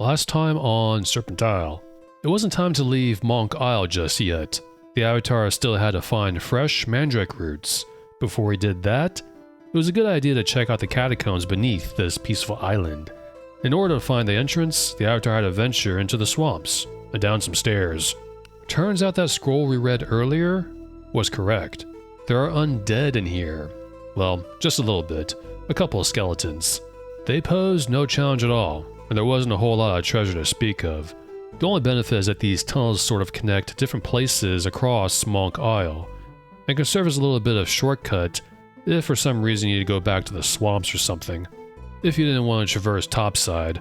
Last time on Serpent Isle, it wasn't time to leave Monk Isle just yet. The Avatar still had to find fresh mandrake roots. Before he did that, it was a good idea to check out the catacombs beneath this peaceful island. In order to find the entrance, the Avatar had to venture into the swamps and down some stairs. Turns out that scroll we read earlier was correct. There are undead in here. Well, just a little bit. A couple of skeletons. They posed no challenge at all, and there wasn't a whole lot of treasure to speak of. The only benefit is that these tunnels sort of connect different places across Monk Isle, and can serve as a little bit of shortcut if for some reason you need to go back to the swamps or something, if you didn't want to traverse topside.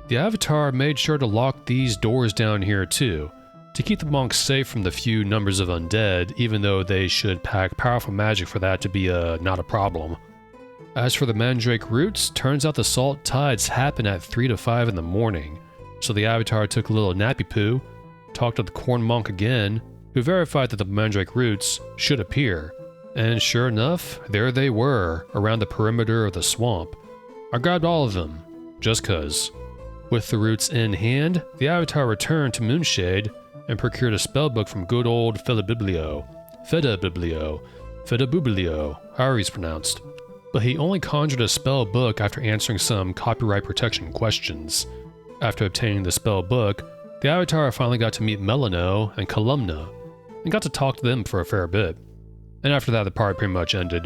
The Avatar made sure to lock these doors down here too, to keep the monks safe from the few numbers of undead, even though they should pack powerful magic for that to be not a problem. As for the mandrake roots, turns out the salt tides happen at 3 to 5 in the morning, so the Avatar took a little nappy poo, talked to the corn monk again, who verified that the mandrake roots should appear, and sure enough, there they were, around the perimeter of the swamp. I grabbed all of them, just cuz. With the roots in hand, the Avatar returned to Moonshade and procured a spellbook from good old Fedabiblio, however he's pronounced. But he only conjured a spell book after answering some copyright protection questions. After obtaining the spell book, the Avatar finally got to meet Melano and Columna, and got to talk to them for a fair bit. And after that, the part pretty much ended.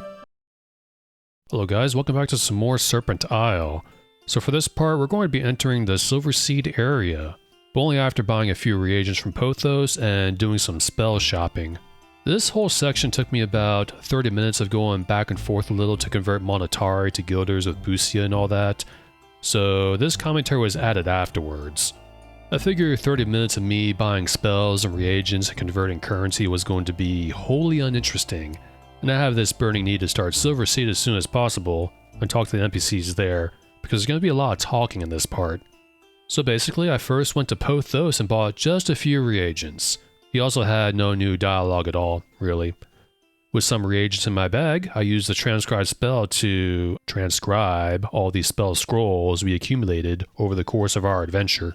Hello guys, welcome back to some more Serpent Isle. So for this part, we're going to be entering the Silver Seed area, but only after buying a few reagents from Pothos and doing some spell shopping. This whole section took me about 30 minutes of going back and forth a little to convert Monetari to guilders with Busia and all that, so this commentary was added afterwards. I figured 30 minutes of me buying spells and reagents and converting currency was going to be wholly uninteresting, and I have this burning need to start Silver Seed as soon as possible and talk to the NPCs there, because there's going to be a lot of talking in this part. So basically, I first went to Pothos and bought just a few reagents. He also had no new dialogue at all, really. With some reagents in my bag, I used the transcribe spell to transcribe all these spell scrolls we accumulated over the course of our adventure.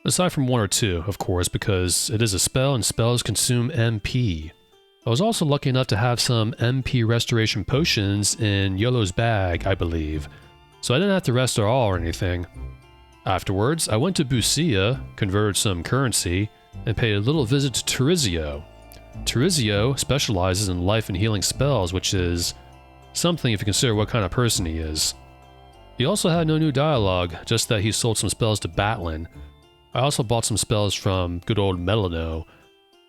Aside from one or two, of course, because it is a spell and spells consume MP. I was also lucky enough to have some MP restoration potions in Yellow's bag, I believe, so I didn't have to rest at all or anything. Afterwards, I went to Busia, converted some currency, and paid a little visit to Turizio. Turizio specializes in life and healing spells, which is something if you consider what kind of person he is. He also had no new dialogue, just that he sold some spells to Batlin. I also bought some spells from good old Melano.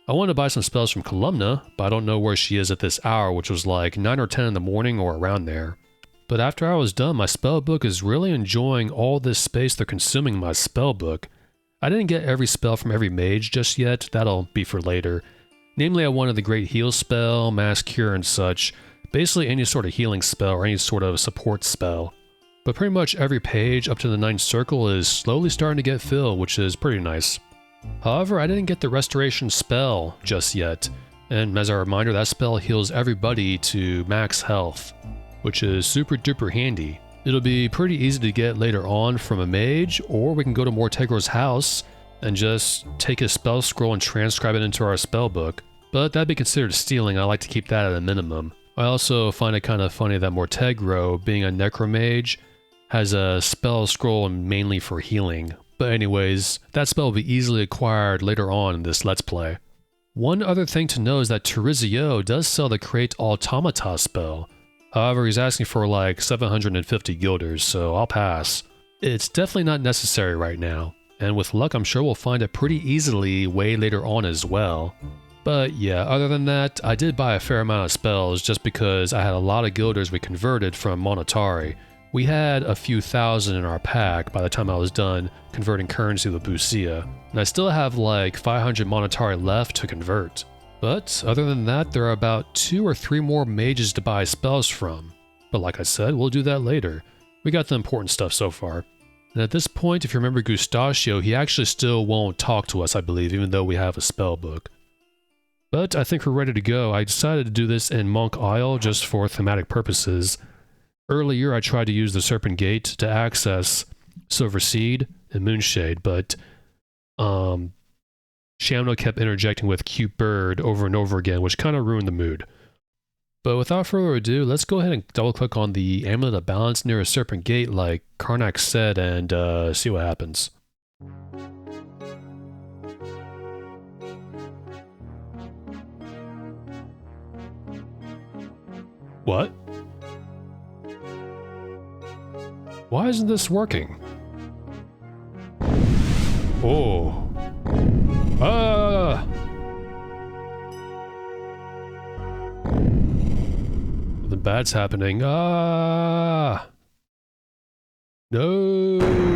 I wanted to buy some spells from Columna, but I don't know where she is at this hour, which was like 9 or 10 in the morning or around there. But after I was done, my spellbook is really enjoying all this space they're consuming in my spellbook. I didn't get every spell from every mage just yet, that'll be for later. Namely, I wanted the Great Heal spell, Mass Cure and such, basically any sort of healing spell or any sort of support spell. But pretty much every page up to the 9th circle is slowly starting to get filled, which is pretty nice. However, I didn't get the Restoration spell just yet, and as a reminder, that spell heals everybody to max health, which is super duper handy. It'll be pretty easy to get later on from a mage, or we can go to Mortegro's house and just take his spell scroll and transcribe it into our spellbook. But that'd be considered stealing. I like to keep that at a minimum. I also find it kind of funny that Mortegro, being a necromage, has a spell scroll mainly for healing. But anyways, that spell will be easily acquired later on in this Let's Play. One other thing to know is that Turizio does sell the Create Automata spell. However, he's asking for like 750 guilders, so I'll pass. It's definitely not necessary right now, and with luck I'm sure we'll find it pretty easily way later on as well. But yeah, other than that, I did buy a fair amount of spells just because I had a lot of guilders we converted from Monetari. We had a few thousand in our pack by the time I was done converting currency with Busia, and I still have like 500 Monetari left to convert. But other than that, there are about 2 or 3 more mages to buy spells from. But like I said, we'll do that later. We got the important stuff so far. And at this point, if you remember Gustachio, he actually still won't talk to us, I believe, even though we have a spell book. But I think we're ready to go. I decided to do this in Monk Isle just for thematic purposes. Earlier, I tried to use the Serpent Gate to access Silver Seed, in Moonshade, but Shamno kept interjecting with cute bird over and over again, which kind of ruined the mood. But without further ado, let's go ahead and double click on the Amulet of Balance near a Serpent Gate like Karnak said and see what happens. What? Why isn't this working? Oh. Ah! The bad's happening. Ah! No!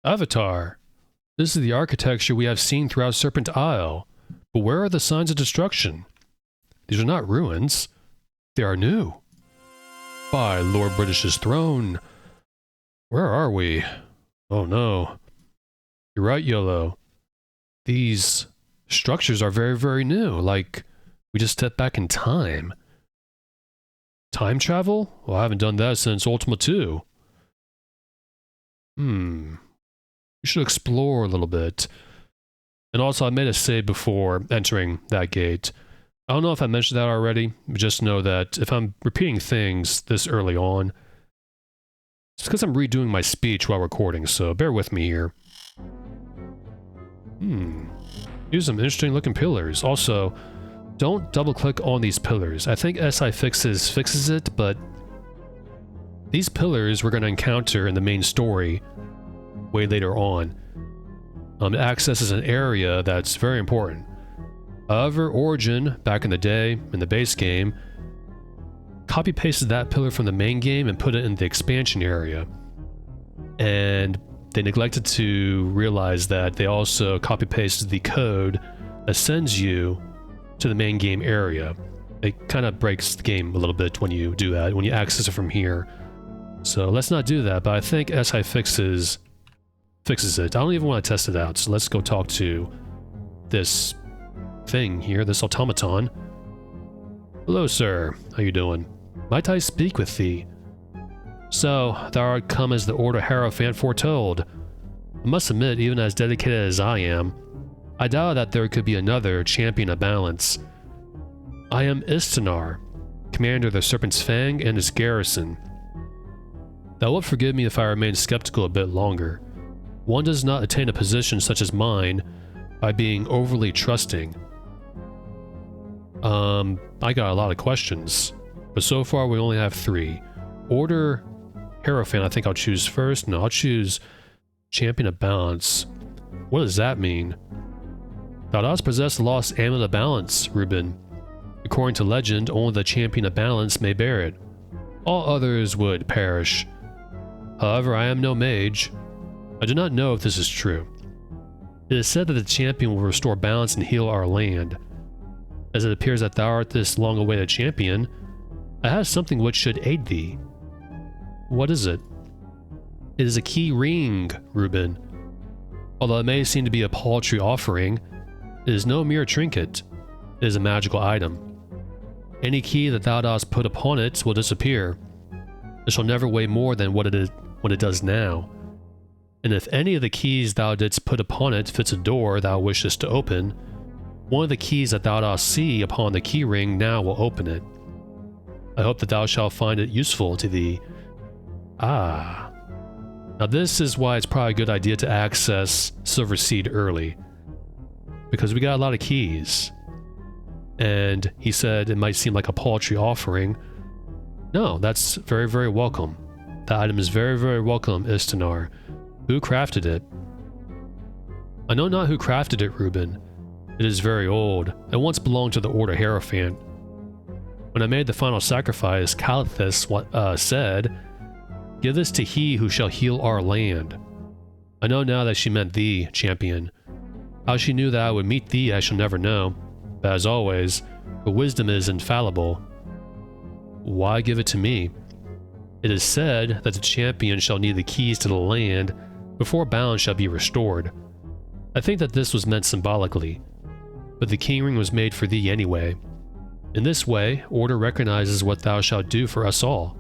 Avatar. This is the architecture we have seen throughout Serpent Isle. But where are the signs of destruction? These are not ruins. They are new. By Lord British's throne. Where are we? Oh no. You're right, YOLO. These structures are very, very new. Like, we just stepped back in time. Time travel? Well, I haven't done that since Ultima II. We should explore a little bit. And also, I made a save before entering that gate. I don't know if I mentioned that already, but just know that if I'm repeating things this early on, it's because I'm redoing my speech while recording, so bear with me here. These are some interesting looking pillars. Also, don't double click on these pillars. I think SI fixes it, but these pillars we're going to encounter in the main story way later on. It accesses an area that's very important. However, Origin, back in the day, in the base game, copy-pasted that pillar from the main game and put it in the expansion area. And they neglected to realize that they also copy-pasted the code that sends you to the main game area. It kind of breaks the game a little bit when you do that, when you access it from here. So let's not do that, but I think SI fixes it. I don't even want to test it out, so let's go talk to this thing here, this automaton. Hello, sir. How you doing? Might I speak with thee? So, thou art come as the Order Hierophant foretold. I must admit, even as dedicated as I am, I doubt that there could be another champion of balance. I am Istanar, commander of the Serpent's Fang and its garrison. Thou wilt forgive me if I remain skeptical a bit longer. One does not attain a position such as mine by being overly trusting. I got a lot of questions, but so far we only have 3. Order Hierophant, I think I'll choose first. No, I'll choose Champion of Balance. What does that mean? Thou dost possess the lost Amulet of Balance, Ruben. According to legend, only the Champion of Balance may bear it. All others would perish. However, I am no mage. I do not know if this is true. It is said that the champion will restore balance and heal our land. As it appears that thou art this long-awaited champion, I have something which should aid thee. What is it? It is a key ring, Ruben. Although it may seem to be a paltry offering, it is no mere trinket. It is a magical item. Any key that thou dost put upon it will disappear. It shall never weigh more than what it does now. And if any of the keys thou didst put upon it fits a door thou wishest to open, one of the keys that thou dost see upon the key ring now will open it. I hope that thou shalt find it useful to thee. Ah. Now this is why it's probably a good idea to access Silver Seed early. Because we got a lot of keys. and he said it might seem like a paltry offering. No, that's very, very welcome. The item is very, very welcome, Istanar. Who crafted it? I know not who crafted it, Reuben. It is very old, and once belonged to the Order Hierophant. When I made the final sacrifice, Calithus said, "Give this to he who shall heal our land." I know now that she meant thee, champion. How she knew that I would meet thee I shall never know, but as always, her wisdom is infallible. Why give it to me? It is said that the champion shall need the keys to the land before balance shall be restored. I think that this was meant symbolically, but the king ring was made for thee anyway. In this way, Order recognizes what thou shalt do for us all.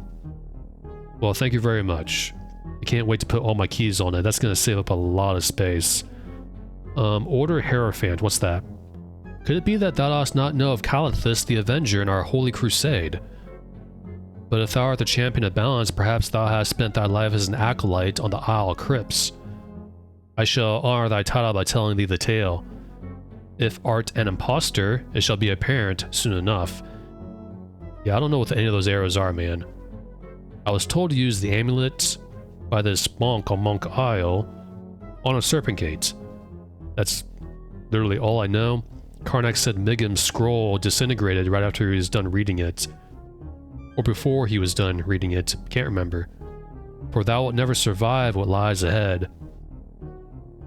Well, thank you very much. I can't wait to put all my keys on it. That's going to save up a lot of space. Order Hierophant, what's that? Could it be that thou dost not know of Calithus the Avenger in our Holy Crusade? But if thou art the champion of balance, perhaps thou hast spent thy life as an acolyte on the Isle of Crypts. I shall honor thy title by telling thee the tale. If art an impostor, it shall be apparent soon enough. Yeah, I don't know what any of those arrows are, man. I was told to use the amulet by this monk on Monk Isle on a Serpent Gate. That's literally all I know. Karnak said Migim's scroll disintegrated right after he was done reading it. Or before he was done reading it, can't remember. For thou wilt never survive what lies ahead.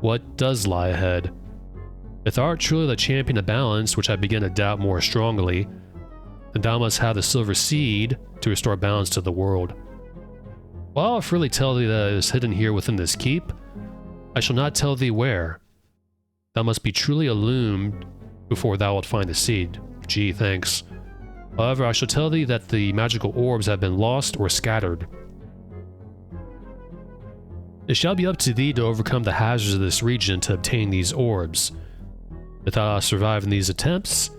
What does lie ahead? If thou art truly the champion of balance, which I begin to doubt more strongly, then thou must have the silver seed to restore balance to the world. While I'll freely tell thee that it is hidden here within this keep, I shall not tell thee where. Thou must be truly illumined before thou wilt find the seed. Gee, thanks. However, I shall tell thee that the magical orbs have been lost or scattered. It shall be up to thee to overcome the hazards of this region to obtain these orbs. If thou dost survive in these attempts,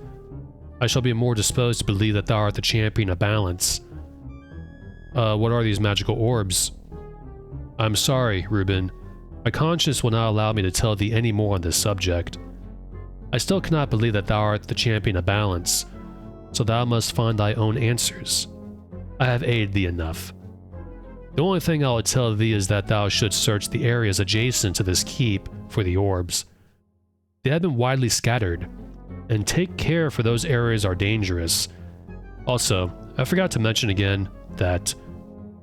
I shall be more disposed to believe that thou art the champion of balance. What are these magical orbs? I'm sorry, Reuben. My conscience will not allow me to tell thee any more on this subject. I still cannot believe that thou art the champion of balance, so thou must find thy own answers. I have aided thee enough. The only thing I will tell thee is that thou shouldst search the areas adjacent to this keep for the orbs. They have been widely scattered, and take care, for those areas are dangerous. Also, I forgot to mention again that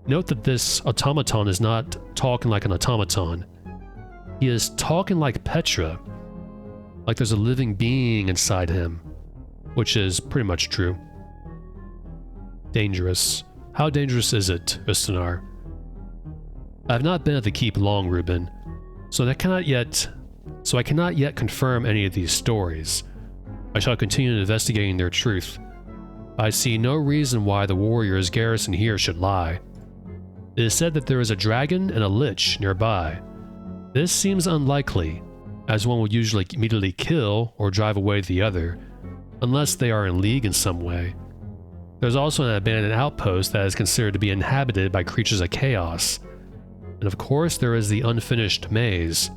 note that this automaton is not talking like an automaton. He is talking like Petra, like there's a living being inside him, which is pretty much true. Dangerous. How dangerous is it, Istanar? I have not been at the keep long, Reuben, so I cannot yet confirm any of these stories. I shall continue investigating their truth. I see no reason why the warriors garrisoned here should lie. It is said that there is a dragon and a lich nearby. This seems unlikely, as one would usually immediately kill or drive away the other, unless they are in league in some way. There's also an abandoned outpost that is considered to be inhabited by creatures of chaos. And of course there is the unfinished maze,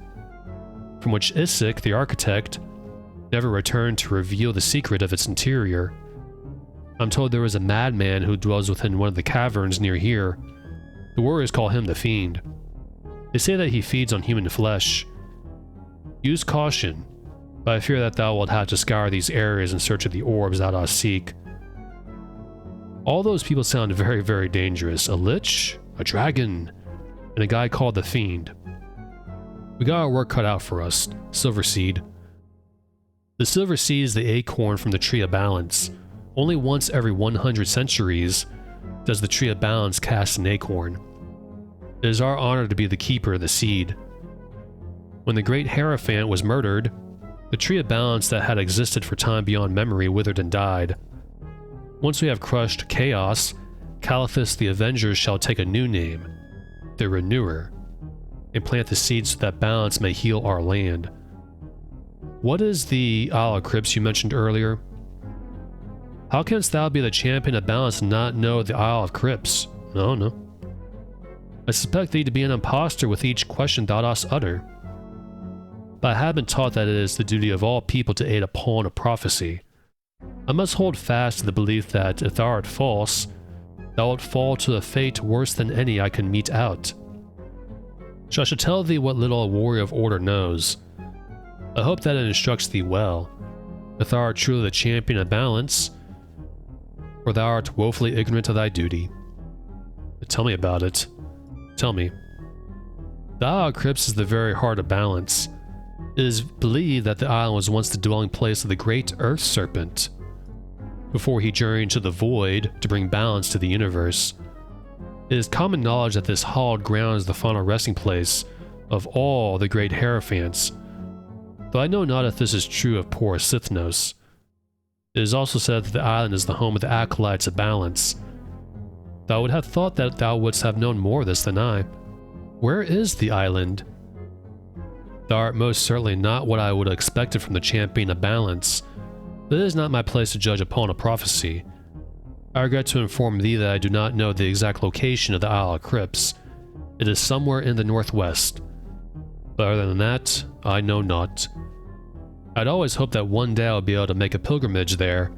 from which Isaac, the architect, never returned to reveal the secret of its interior. I'm told there is a madman who dwells within one of the caverns near here. The warriors call him the Fiend. They say that he feeds on human flesh. Use caution, but I fear that thou wilt have to scour these areas in search of the orbs thou dost seek. All those people sound very, very dangerous. A lich, a dragon, and a guy called the Fiend. We got our work cut out for us. Silver Seed. The Silver Seed is the acorn from the Tree of Balance. Only once every 100 centuries does the Tree of Balance cast an acorn. It is our honor to be the keeper of the seed. When the great Hierophant was murdered, the Tree of Balance that had existed for time beyond memory withered and died. Once we have crushed Chaos, Calithus the Avenger shall take a new name, the Renewer, and plant the seeds so that balance may heal our land. What is the Isle of Crypts you mentioned earlier? How canst thou be the champion of balance and not know the Isle of Crypts? No. I suspect thee to be an impostor with each question thou dost utter. But I have been taught that it is the duty of all people to aid a pawn of prophecy. I must hold fast to the belief that if thou art false, thou wilt fall to a fate worse than any I can mete out. So I shall tell thee what little a warrior of order knows. I hope that it instructs thee well, if thou art truly the champion of balance, or thou art woefully ignorant of thy duty. But tell me about it. Tell me. The Isle of Crypts is the very heart of balance. It is believed that the island was once the dwelling place of the great Earth Serpent, before he journeyed to the Void to bring balance to the universe. It is common knowledge that this hallowed ground is the final resting place of all the great Hierophants, though I know not if this is true of poor Sithnos. It is also said that the island is the home of the Acolytes of Balance. Thou would have thought that thou wouldst have known more of this than I. Where is the island? Thou art most certainly not what I would have expected from the champion of balance, but it is not my place to judge upon a prophecy. I regret to inform thee that I do not know the exact location of the Isle of Crypts. It is somewhere in the northwest. But other than that, I know not. I'd always hoped that one day I would be able to make a pilgrimage there,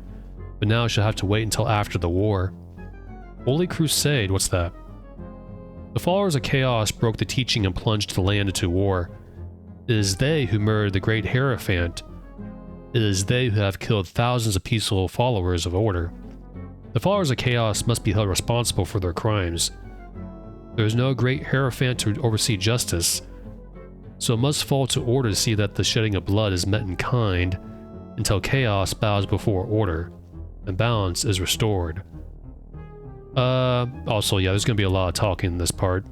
but now I shall have to wait until after the war. Holy Crusade, what's that? The followers of Chaos broke the teaching and plunged the land into war. It is they who murdered the great Hierophant. It is they who have killed thousands of peaceful followers of order. The followers of Chaos must be held responsible for their crimes. There is no great Hierophant to oversee justice, so it must fall to order to see that the shedding of blood is met in kind until Chaos bows before order and balance is restored. Also, yeah, there's gonna be a lot of talking in this part.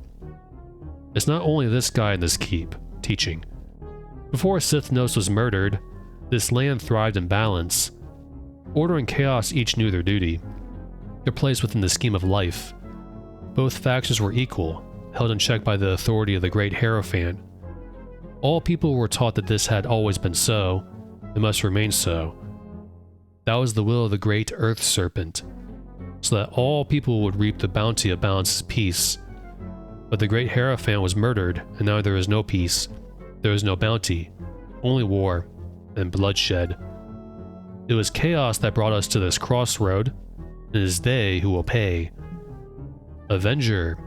It's not only this guy in this keep teaching. Before Sithnos was murdered, this land thrived in balance. Order and Chaos each knew their duty, their place within the scheme of life. Both factions were equal, held in check by the authority of the great Hierophant. All people were taught that this had always been so, and must remain so. That was the will of the great Earth Serpent, so that all people would reap the bounty of Balance's peace. But the great Hierophant was murdered, and now there is no peace, there is no bounty, only war and bloodshed. It was Chaos that brought us to this crossroad, and it is they who will pay. Avenger,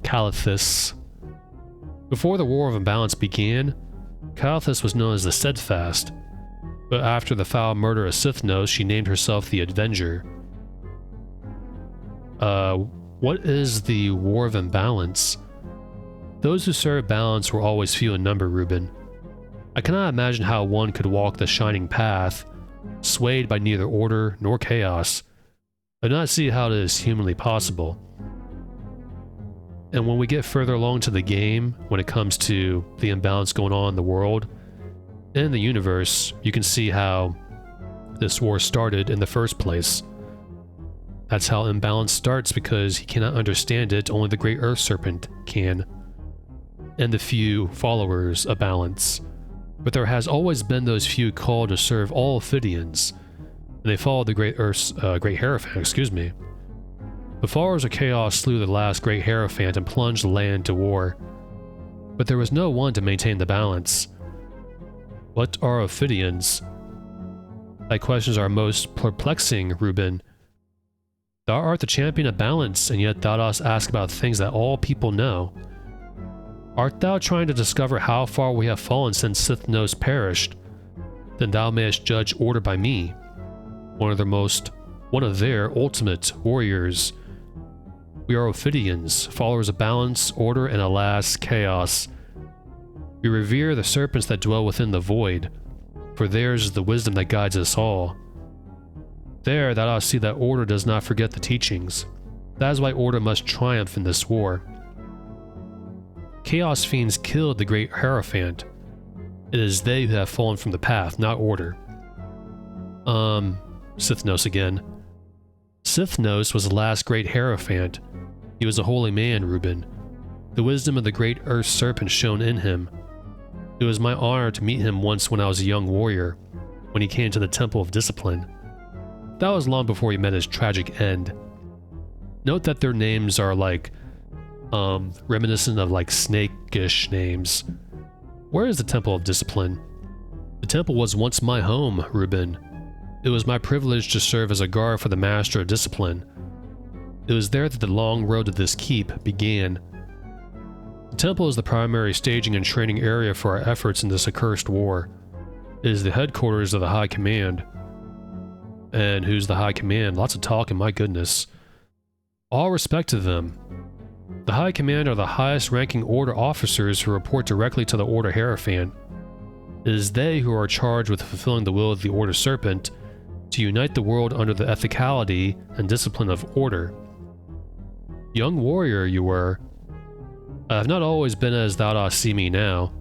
Calathus. Before the War of Imbalance began, Calathus was known as the Steadfast, but after the foul murder of Sithnos, she named herself the Avenger. What is the War of Imbalance? Those who served balance were always few in number, Reuben. I cannot imagine how one could walk the shining path, swayed by neither order nor chaos. I do not see how it is humanly possible. And when we get further along to the game, when it comes to the imbalance going on in the world and the universe, you can see how this war started in the first place. That's how imbalance starts, because he cannot understand it, only the great Earth Serpent can, and the few followers of balance. But there has always been those few called to serve all Ophidians, and they followed the great Hierophant, The followers of Chaos slew the last great Hierophant and plunged the land to war. But there was no one to maintain the balance. What are Ophidians? Thy questions are most perplexing, Reuben. Thou art the champion of balance, and yet thou dost ask about things that all people know. Art thou trying to discover how far we have fallen since Sithnos perished? Then thou mayest judge order by me, one of their ultimate warriors. We are Ophidians, followers of balance, order, and alas, chaos. We revere the serpents that dwell within the void, for theirs is the wisdom that guides us all. There thou dost see that order does not forget the teachings. That is why order must triumph in this war. Chaos fiends killed the great Hierophant. It is they who have fallen from the path, not order. Sithnos again. Sithnos was the last great Hierophant. He was a holy man, Reuben. The wisdom of the great Earth Serpent shone in him. It was my honor to meet him once when I was a young warrior, when he came to the Temple of Discipline. That was long before he met his tragic end. Note that their names are reminiscent of snake-ish names. Where is the Temple of Discipline? The temple was once my home, Reuben. It was my privilege to serve as a guard for the Master of Discipline. It was there that the long road to this keep began. The temple is the primary staging and training area for our efforts in this accursed war. It is the headquarters of the High Command. And who's the High Command? Lots of talking, my goodness. All respect to them. The High Command are the highest ranking Order officers who report directly to the Order Hierophant. It is they who are charged with fulfilling the will of the Order Serpent to unite the world under the ethicality and discipline of Order. Young warrior you were. I have not always been as thou dost see me now.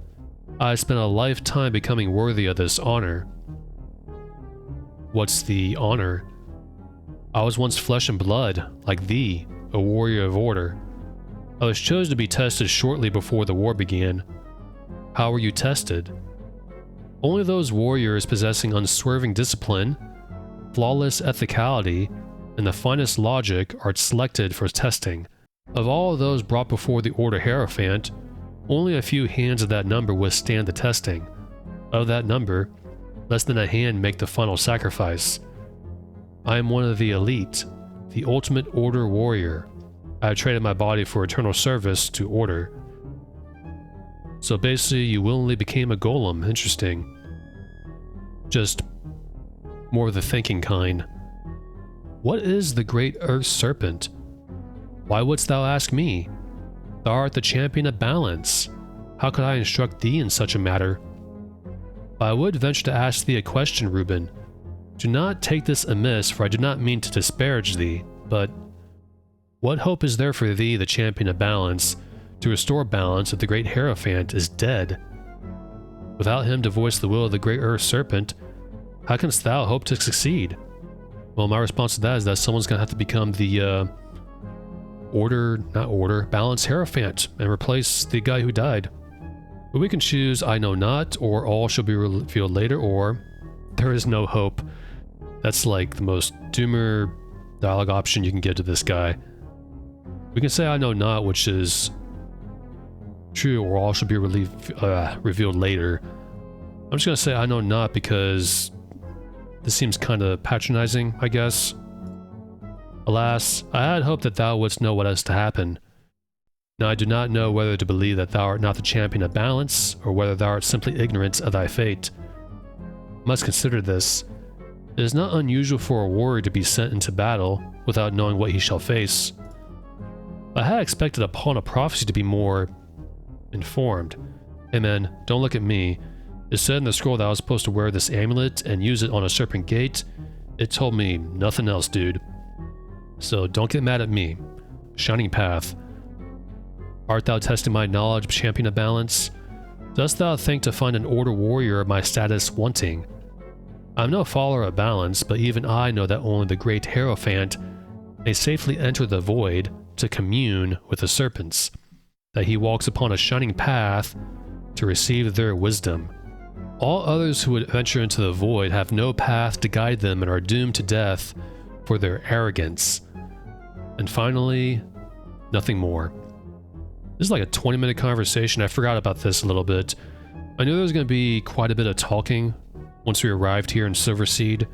I have spent a lifetime becoming worthy of this honor. What's the honor? I was once flesh and blood, like thee, a warrior of Order. I was chosen to be tested shortly before the war began. How were you tested? Only those warriors possessing unswerving discipline, flawless ethicality, and the finest logic are selected for testing. Of all of those brought before the Order Hierophant, only a few hands of that number withstand the testing. Of that number, less than a hand make the final sacrifice. I am one of the elite, the ultimate Order warrior. I have traded my body for eternal service to Order. So basically, you willingly became a golem. Interesting. Just more of the thinking kind. What is the great Earth Serpent? Why wouldst thou ask me? Thou art the champion of balance. How could I instruct thee in such a matter? But I would venture to ask thee a question, Reuben. Do not take this amiss, for I do not mean to disparage thee, but what hope is there for thee, the champion of balance, to restore balance if the great Hierophant is dead? Without him to voice the will of the great Earth Serpent, how canst thou hope to succeed? Well, my response to that is that someone's going to have to become the Balance Hierophant and replace the guy who died. But we can choose I know not, or all shall be revealed later, or there is no hope. That's like the most doomer dialogue option you can give to this guy. We can say I know not, which is true, or all shall be revealed later. I'm just going to say I know not because this seems kind of patronizing, I guess. Alas, I had hoped that thou wouldst know what is to happen. Now I do not know whether to believe that thou art not the champion of balance, or whether thou art simply ignorant of thy fate. You must consider this. It is not unusual for a warrior to be sent into battle without knowing what he shall face. I had expected upon a prophecy to be more informed. Hey man, don't look at me. It said in the scroll that I was supposed to wear this amulet and use it on a Serpent Gate. It told me nothing else, dude. So don't get mad at me. Shining Path. Art thou testing my knowledge of champion of balance? Dost thou think to find an Order warrior of my status wanting? I am no follower of balance, but even I know that only the great Hierophant may safely enter the void to commune with the serpents, that he walks upon a shining path to receive their wisdom. All others who would venture into the void have no path to guide them and are doomed to death for their arrogance. And finally, nothing more. This is like a 20-minute conversation. I forgot about this a little bit. I knew there was going to be quite a bit of talking once we arrived here in Silverseed.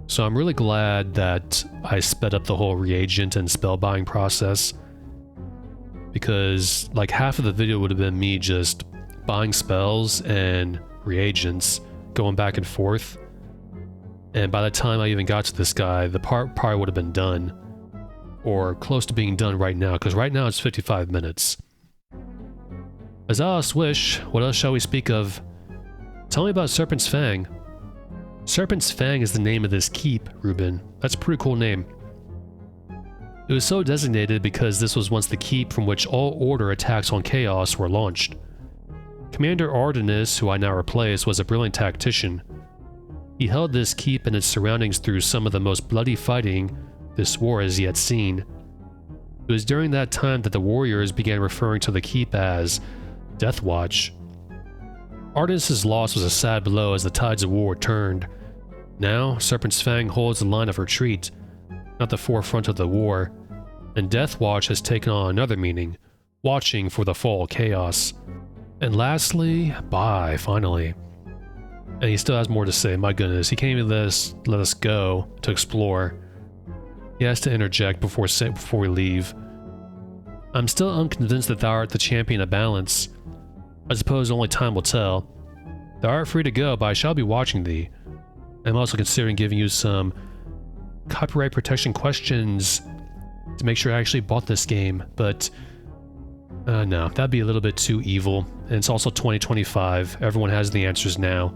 So I'm really glad that I sped up the whole reagent and spell buying process, because like half of the video would have been me just buying spells and reagents, going back and forth. And by the time I even got to this guy, the part probably would have been done, or close to being done right now, because right now it's 55 minutes. As I wish, what else shall we speak of? Tell me about Serpent's Fang. Serpent's Fang is the name of this keep, Reuben. That's a pretty cool name. It was so designated because this was once the keep from which all Order attacks on Chaos were launched. Commander Artenis, who I now replace, was a brilliant tactician. He held this keep and its surroundings through some of the most bloody fighting this war has yet seen. It was during that time that the warriors began referring to the keep as Death Watch. Artenis' loss was a sad blow as the tides of war turned. Now, Serpent's Fang holds the line of retreat, not the forefront of the war, and Death Watch has taken on another meaning, watching for the fall of Chaos. And lastly, finally. And he still has more to say. My goodness, he can't even let us go to explore. He has to interject before we leave. I'm still unconvinced that thou art the champion of balance. I suppose only time will tell. Thou art free to go, but I shall be watching thee. I'm also considering giving you some copyright protection questions to make sure I actually bought this game, but no, that'd be a little bit too evil. And it's also 2025. Everyone has the answers now.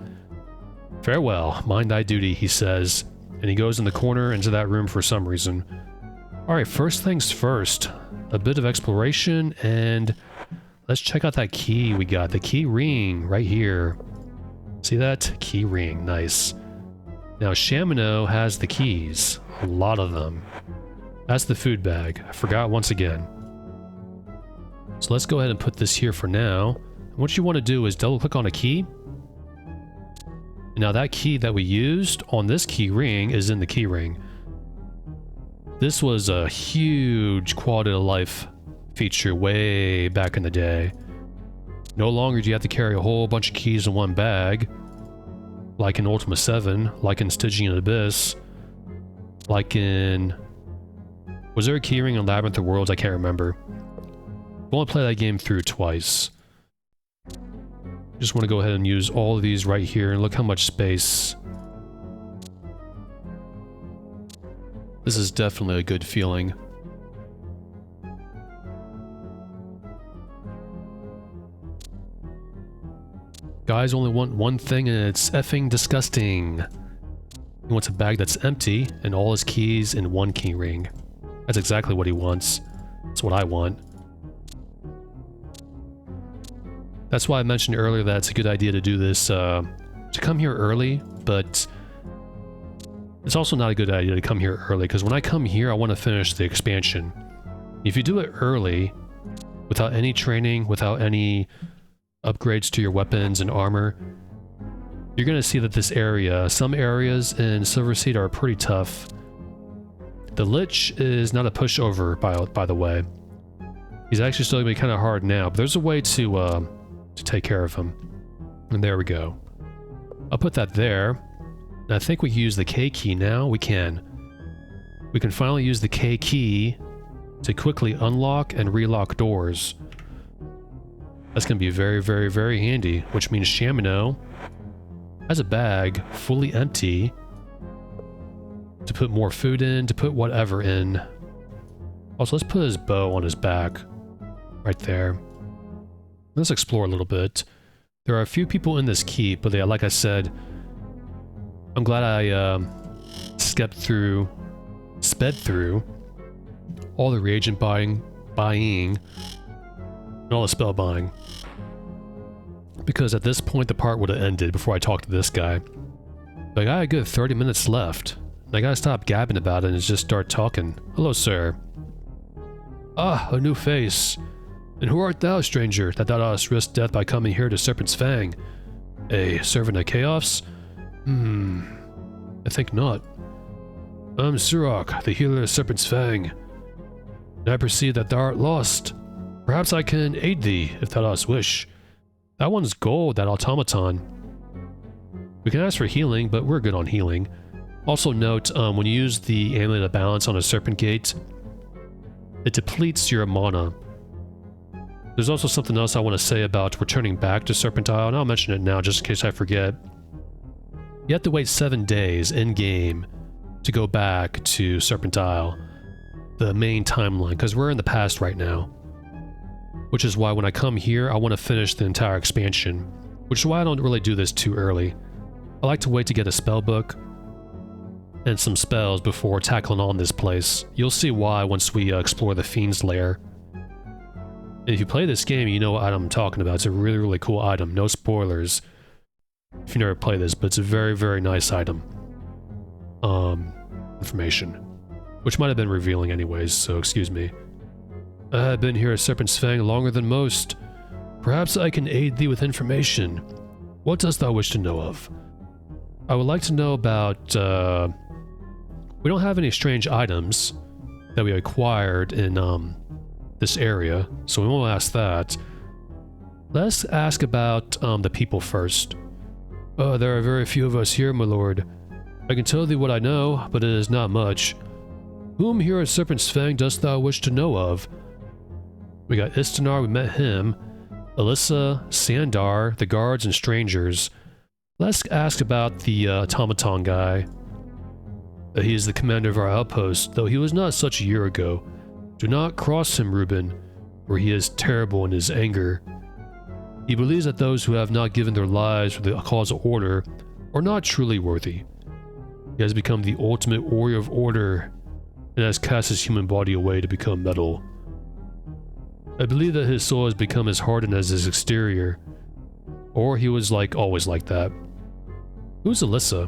Farewell, mind thy duty, he says, and he goes in the corner into that room for some reason. Alright, first things first, a bit of exploration, and let's check out that key we got. The key ring right here. See that? Key ring, nice. Now Shamino has the keys, a lot of them. That's the food bag, I forgot once again. So let's go ahead and put this here for now. And what you want to do is double click on a key. Now that key that we used on this key ring is in the key ring. This was a huge quality of life feature way back in the day. No longer do you have to carry a whole bunch of keys in one bag, like in Ultima VII, like in Stygian Abyss, like in... Was there a key ring in Labyrinth of Worlds? I can't remember. I've only played that game through twice. Just want to go ahead and use all of these right here, and look how much space. This is definitely a good feeling. Guys only want one thing, and it's effing disgusting. He wants a bag that's empty, and all his keys in one key ring. That's exactly what he wants. That's what I want. That's why I mentioned earlier that it's a good idea to do this, to come here early, but it's also not a good idea to come here early, because when I come here, I want to finish the expansion. If you do it early, without any training, without any upgrades to your weapons and armor, you're going to see that this area, some areas in Silverseed are pretty tough. The Lich is not a pushover, by the way. He's actually still going to be kind of hard now, but there's a way to take care of him. And there we go. I'll put that there. And I think we can use the K key now. We can. We can finally use the K key to quickly unlock and relock doors. That's going to be very, very, very handy, which means Shamino has a bag fully empty to put more food in, to put whatever in. Also, let's put his bow on his back. Right there. Let's explore a little bit. There are a few people in this keep, but yeah, like I said, I'm glad I sped through all the reagent buying, and all the spell buying. Because at this point, the part would have ended before I talked to this guy. But I got a good 30 minutes left. And I gotta stop gabbing about it and just start talking. Hello, sir. Ah, a new face. And who art thou, stranger, that thou dost risk death by coming here to Serpent's Fang? A servant of Chaos? I think not. I'm Surok, the healer of Serpent's Fang. And I perceive that thou art lost. Perhaps I can aid thee, if thou dost wish. That one's gold, that automaton. We can ask for healing, but we're good on healing. Also note, when you use the Amulet of Balance on a Serpent Gate, it depletes your mana. There's also something else I want to say about returning back to Serpent Isle, and I'll mention it now just in case I forget. You have to wait 7 days in-game to go back to Serpent Isle, the main timeline, because we're in the past right now. Which is why when I come here, I want to finish the entire expansion, which is why I don't really do this too early. I like to wait to get a spell book and some spells before tackling on this place. You'll see why once we explore the Fiend's Lair. And if you play this game, you know what item I'm talking about. It's a really, really cool item. No spoilers if you never play this, but it's a very, very nice item. Information. Which might have been revealing anyways, so excuse me. I have been here at Serpent's Fang longer than most. Perhaps I can aid thee with information. What dost thou wish to know of? I would like to know about, we don't have any strange items that we acquired in, this area, so we won't ask that. Let's ask about, the people first. There are very few of us here, my lord. I can tell thee what I know, but it is not much. Whom here at Serpent's Fang dost thou wish to know of? We got Istanar, we met him. Alyssa, Sandar, the guards, and strangers. Let's ask about the automaton guy. He is the commander of our outpost, though he was not such a year ago. Do not cross him, Reuben, for he is terrible in his anger. He believes that those who have not given their lives for the cause of order are not truly worthy. He has become the ultimate warrior of order and has cast his human body away to become metal. I believe that his soul has become as hardened as his exterior, or he was always like that. Who's Alyssa?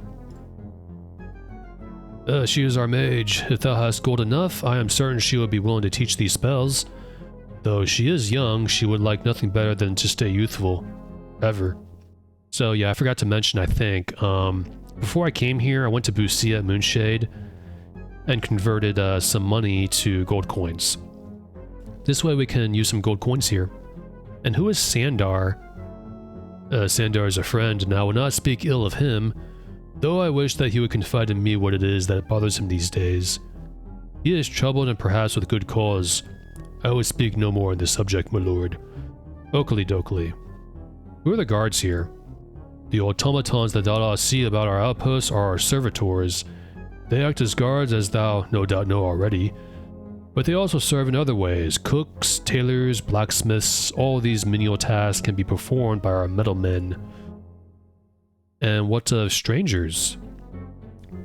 She is our mage. If thou hast gold enough, I am certain she would be willing to teach these spells. Though she is young, she would like nothing better than to stay youthful. Ever. So yeah, I forgot to mention, I think, before I came here, I went to Busia at Moonshade and converted some money to gold coins. This way we can use some gold coins here. And who is Sandar? Sandar is a friend, and I will not speak ill of him, though I wish that he would confide in me what it is that bothers him these days. He is troubled, and perhaps with good cause. I will speak no more on this subject, my lord. Oakley dokley. Who are the guards here? The automatons that thou see about our outposts are our servitors. They act as guards, as thou no doubt know already. But they also serve in other ways. Cooks, tailors, blacksmiths, all these menial tasks can be performed by our metal men. And what of strangers?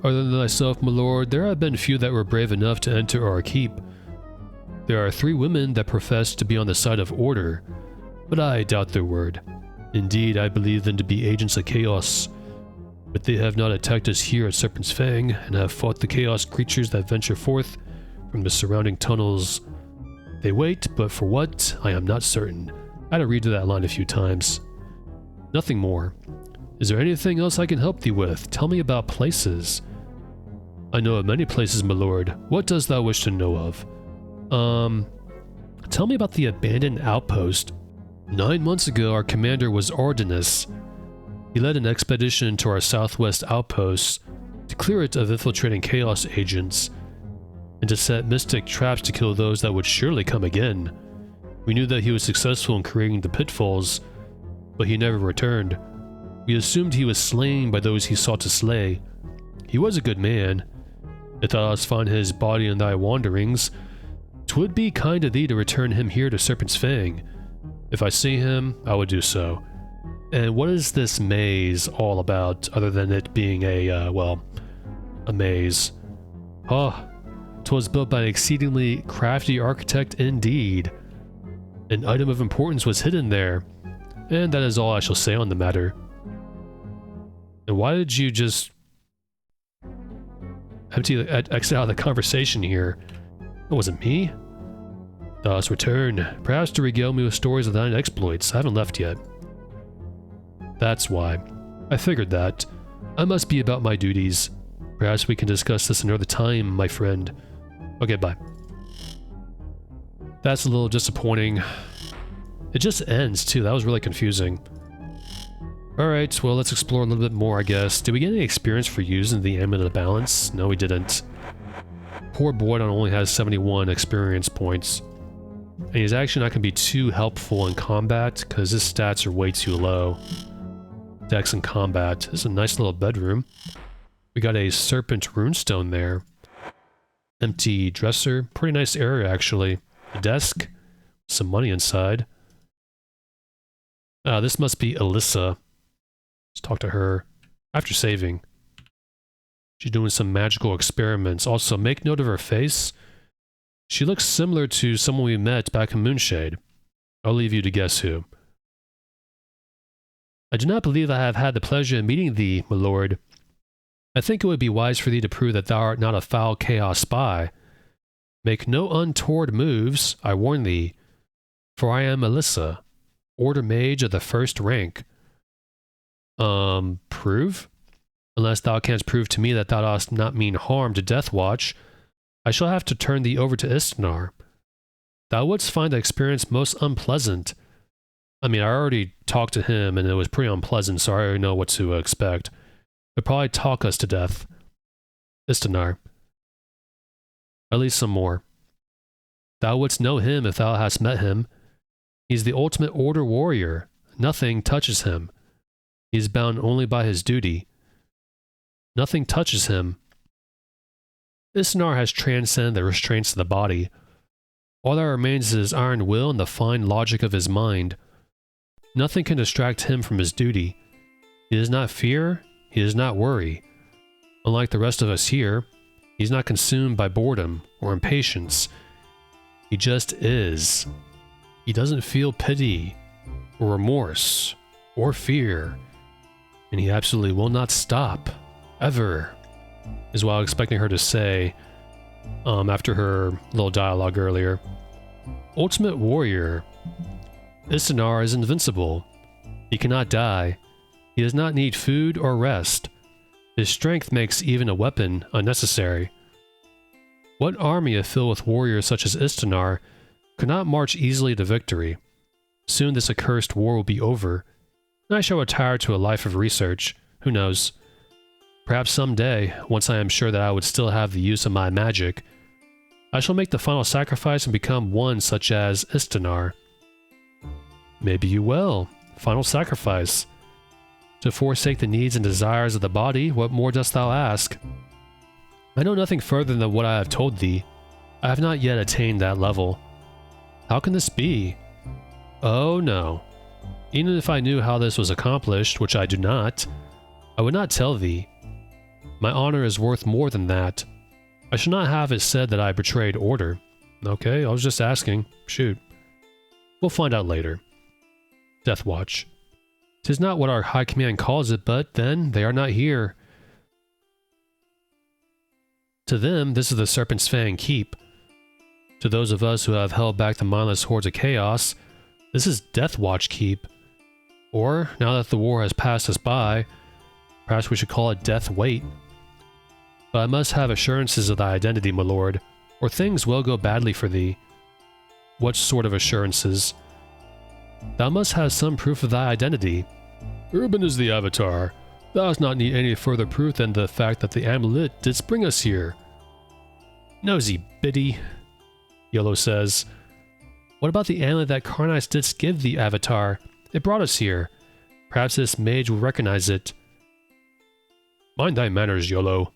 Other than thyself, my lord, there have been few that were brave enough to enter our keep. There are 3 women that profess to be on the side of order, but I doubt their word. Indeed, I believe them to be agents of chaos, but they have not attacked us here at Serpent's Fang, and have fought the chaos creatures that venture forth from the surrounding tunnels. They wait, but for what, I am not certain. I had to read through that line a few times. Nothing more. Is there anything else I can help thee with? Tell me about places. I know of many places, my lord. What dost thou wish to know of? Tell me about the abandoned outpost. 9 months ago, our commander was Ardenus. He led an expedition to our southwest outpost to clear it of infiltrating chaos agents and to set mystic traps to kill those that would surely come again. We knew that he was successful in creating the pitfalls, but he never returned. We assumed he was slain by those he sought to slay. He was a good man. If thou dost find his body in thy wanderings, 'twould be kind of thee to return him here to Serpent's Fang. If I see him, I would do so. And what is this maze all about, other than it being a maze? Oh, 'twas built by an exceedingly crafty architect indeed. An item of importance was hidden there, and that is all I shall say on the matter. And why did you just exit out of the conversation here? It wasn't me. Thou hast returned, perhaps to regale me with stories of thine exploits. I haven't left yet. That's why. I figured that. I must be about my duties. Perhaps we can discuss this another time, my friend. Okay, bye. That's a little disappointing. It just ends, too. That was really confusing. Alright, well, let's explore a little bit more, I guess. Did we get any experience for using the Amulet of Balance? No, we didn't. Poor Boydon only has 71 experience points. And he's actually not going to be too helpful in combat, because his stats are way too low. Dex in combat. This is a nice little bedroom. We got a Serpent runestone there. Empty dresser. Pretty nice area, actually. A desk. Some money inside. This must be Alyssa. Let's talk to her. After saving. She's doing some magical experiments. Also, make note of her face. She looks similar to someone we met back in Moonshade. I'll leave you to guess who. I do not believe I have had the pleasure of meeting thee, my lord. I think it would be wise for thee to prove that thou art not a foul chaos spy. Make no untoward moves, I warn thee, for I am Alyssa, Order Mage of the 1st rank. Prove? Unless thou canst prove to me that thou dost not mean harm to Deathwatch, I shall have to turn thee over to Istanar. Thou wouldst find the experience most unpleasant. I mean, I already talked to him and it was pretty unpleasant, so I already know what to expect. He'll probably talk us to death. Istanar. At least some more. Thou wouldst know him if thou hast met him. He's the ultimate order warrior. Nothing touches him. He is bound only by his duty. Nothing touches him. Istanar has transcended the restraints of the body. All that remains is his iron will and the fine logic of his mind. Nothing can distract him from his duty. He does not fear, he does not worry. Unlike the rest of us here, he's not consumed by boredom or impatience. He just is. He doesn't feel pity, or remorse, or fear. And he absolutely will not stop. Ever. Is what I was expecting her to say after her little dialogue earlier. Ultimate warrior. Istanar is invincible. He cannot die. He does not need food or rest. His strength makes even a weapon unnecessary. What army filled with warriors such as Istanar could not march easily to victory? Soon this accursed war will be over, and I shall retire to a life of research. Who knows? Perhaps someday, once I am sure that I would still have the use of my magic, I shall make the final sacrifice and become one such as Istanar. Maybe you will. Final sacrifice. To forsake the needs and desires of the body, what more dost thou ask? I know nothing further than what I have told thee. I have not yet attained that level. How can this be? Oh no. Even if I knew how this was accomplished, which I do not, I would not tell thee. My honor is worth more than that. I should not have it said that I betrayed order. Okay, I was just asking. Shoot. We'll find out later. Death Watch. 'Tis not what our high command calls it, but then they are not here. To them, this is the Serpent's Fang Keep. To those of us who have held back the mindless hordes of chaos, this is Death Watch Keep. Or, now that the war has passed us by, perhaps we should call it Death Wait. But I must have assurances of thy identity, my lord, or things will go badly for thee. What sort of assurances? Thou must have some proof of thy identity. Urban is the Avatar. Thou dost not need any further proof than the fact that the amulet didst bring us here. Nosy biddy, Yellow says. What about the amulet that Karnais didst give the Avatar? It brought us here. Perhaps this mage will recognize it. Mind thy manners, Yolo.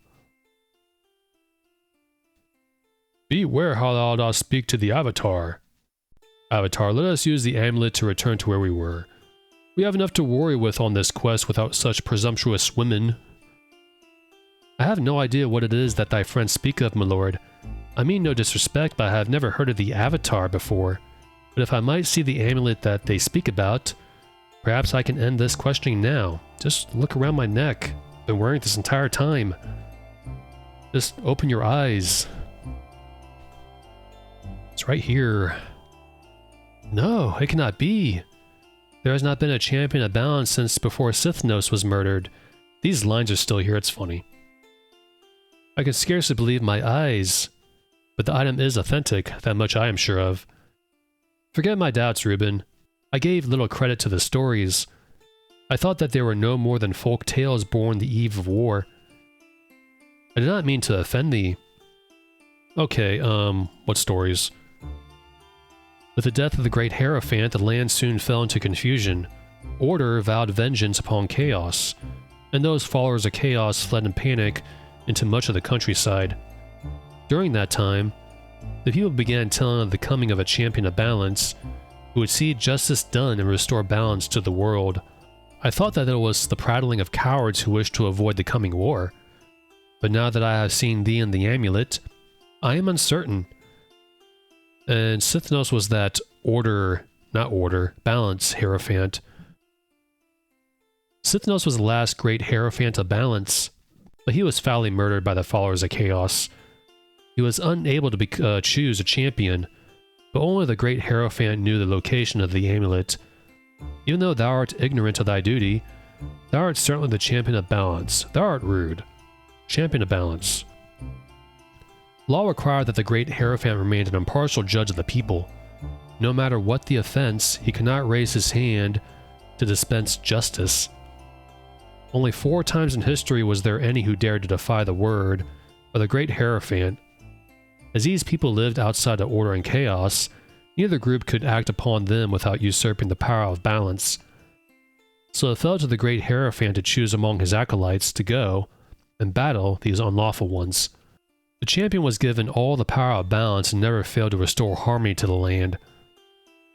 Beware how thou dost speak to the Avatar. Avatar, let us use the amulet to return to where we were. We have enough to worry with on this quest without such presumptuous women. I have no idea what it is that thy friends speak of, my lord. I mean no disrespect, but I have never heard of the Avatar before. But if I might see the amulet that they speak about, perhaps I can end this questioning now. Just look around my neck. I've been wearing it this entire time. Just open your eyes. It's right here. No, it cannot be. There has not been a champion of balance since before Sithnos was murdered. These lines are still here, it's funny. I can scarcely believe my eyes. But the item is authentic, that much I am sure of. Forget my doubts, Reuben. I gave little credit to the stories. I thought that they were no more than folk tales born the eve of war. I did not mean to offend thee. Okay, what stories? With the death of the great Hierophant, the land soon fell into confusion. Order vowed vengeance upon chaos, and those followers of chaos fled in panic into much of the countryside. During that time, the people began telling of the coming of a champion of balance, who would see justice done and restore balance to the world. I thought that it was the prattling of cowards who wished to avoid the coming war. But now that I have seen thee and the amulet, I am uncertain. And Sithnos was that balance Hierophant. Sithnos was the last great Hierophant of balance, but he was foully murdered by the followers of chaos. He was unable to choose a champion, but only the great Hierophant knew the location of the amulet. Even though thou art ignorant of thy duty, thou art certainly the champion of balance. Thou art rude. Champion of balance. Law required that the great Hierophant remained an impartial judge of the people. No matter what the offense, he could not raise his hand to dispense justice. Only 4 times in history was there any who dared to defy the word of the great Hierophant. As these people lived outside of order and chaos, neither group could act upon them without usurping the power of balance. So it fell to the great Hierophant to choose among his acolytes to go and battle these unlawful ones. The champion was given all the power of balance and never failed to restore harmony to the land.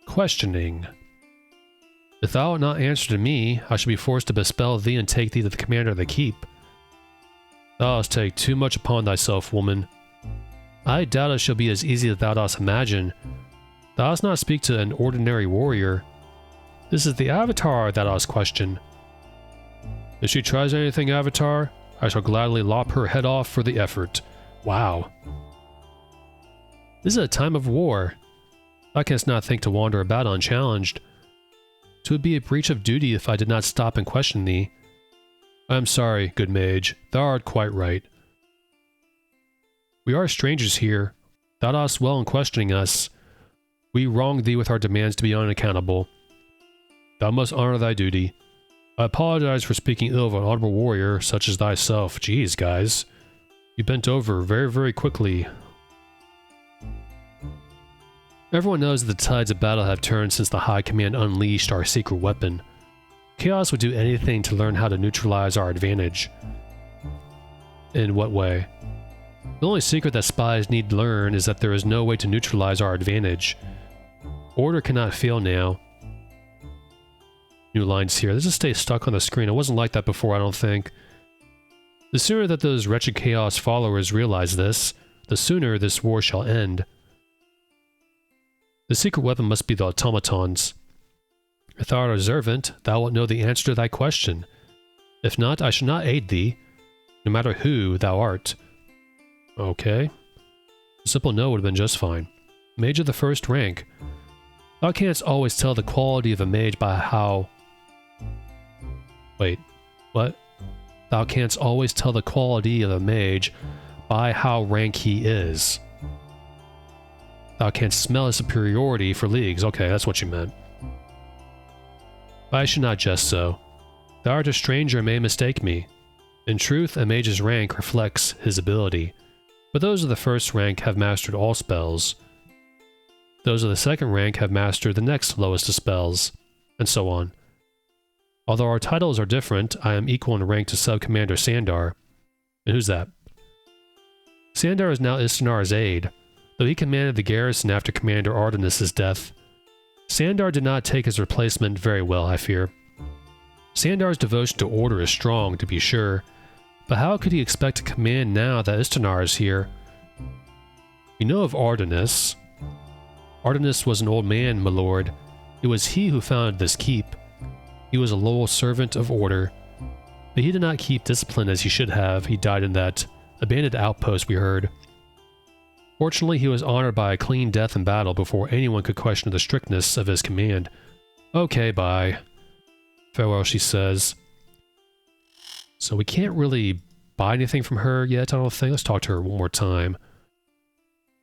Questioning. If thou art not answer to me, I shall be forced to bespell thee and take thee to the commander of the keep. Thou dost take too much upon thyself, woman. I doubt it shall be as easy as thou dost imagine. Thou dost not speak to an ordinary warrior. This is the Avatar thou dost question. If she tries anything, Avatar, I shall gladly lop her head off for the effort. Wow. This is a time of war. Thou canst not think to wander about unchallenged. 'Twould be a breach of duty if I did not stop and question thee. I am sorry, good mage. Thou art quite right. We are strangers here. Thou dost well in questioning us. We wronged thee with our demands to be unaccountable. Thou must honor thy duty. I apologize for speaking ill of an honorable warrior such as thyself. Jeez, guys. You bent over very, very quickly. Everyone knows that the tides of battle have turned since the High Command unleashed our secret weapon. Chaos would do anything to learn how to neutralize our advantage. In what way? The only secret that spies need to learn is that there is no way to neutralize our advantage. Order cannot fail now. New lines here. This just stays stuck on the screen. It wasn't like that before, I don't think. The sooner that those wretched Chaos followers realize this, the sooner this war shall end. The secret weapon must be the automatons. If thou art observant, thou wilt know the answer to thy question. If not, I shall not aid thee, no matter who thou art. Okay. A simple no would have been just fine. Mage of the first rank. Thou canst always tell the quality of a mage by how... Wait, what? Thou canst always tell the quality of a mage by how rank he is. Thou canst smell his superiority for leagues. Okay, that's what you meant. But I should not jest so. Thou art a stranger and may mistake me. In truth, a mage's rank reflects his ability, but those of the first rank have mastered all spells. Those of the second rank have mastered the next lowest of spells, and so on. Although our titles are different, I am equal in rank to Sub-Commander Sandar. And who's that? Sandar is now Istanar's aide, though he commanded the garrison after Commander Artenis's death. Sandar did not take his replacement very well, I fear. Sandar's devotion to order is strong, to be sure, but how could he expect to command now that Istanar is here? We know of Artenis. Artenis was an old man, my lord. It was he who founded this keep. He was a loyal servant of order, but he did not keep discipline as he should have. He died in that abandoned outpost we heard. Fortunately, he was honored by a clean death in battle before anyone could question the strictness of his command. Okay, bye. Farewell, she says. So we can't really buy anything from her yet, I don't think. Let's talk to her one more time.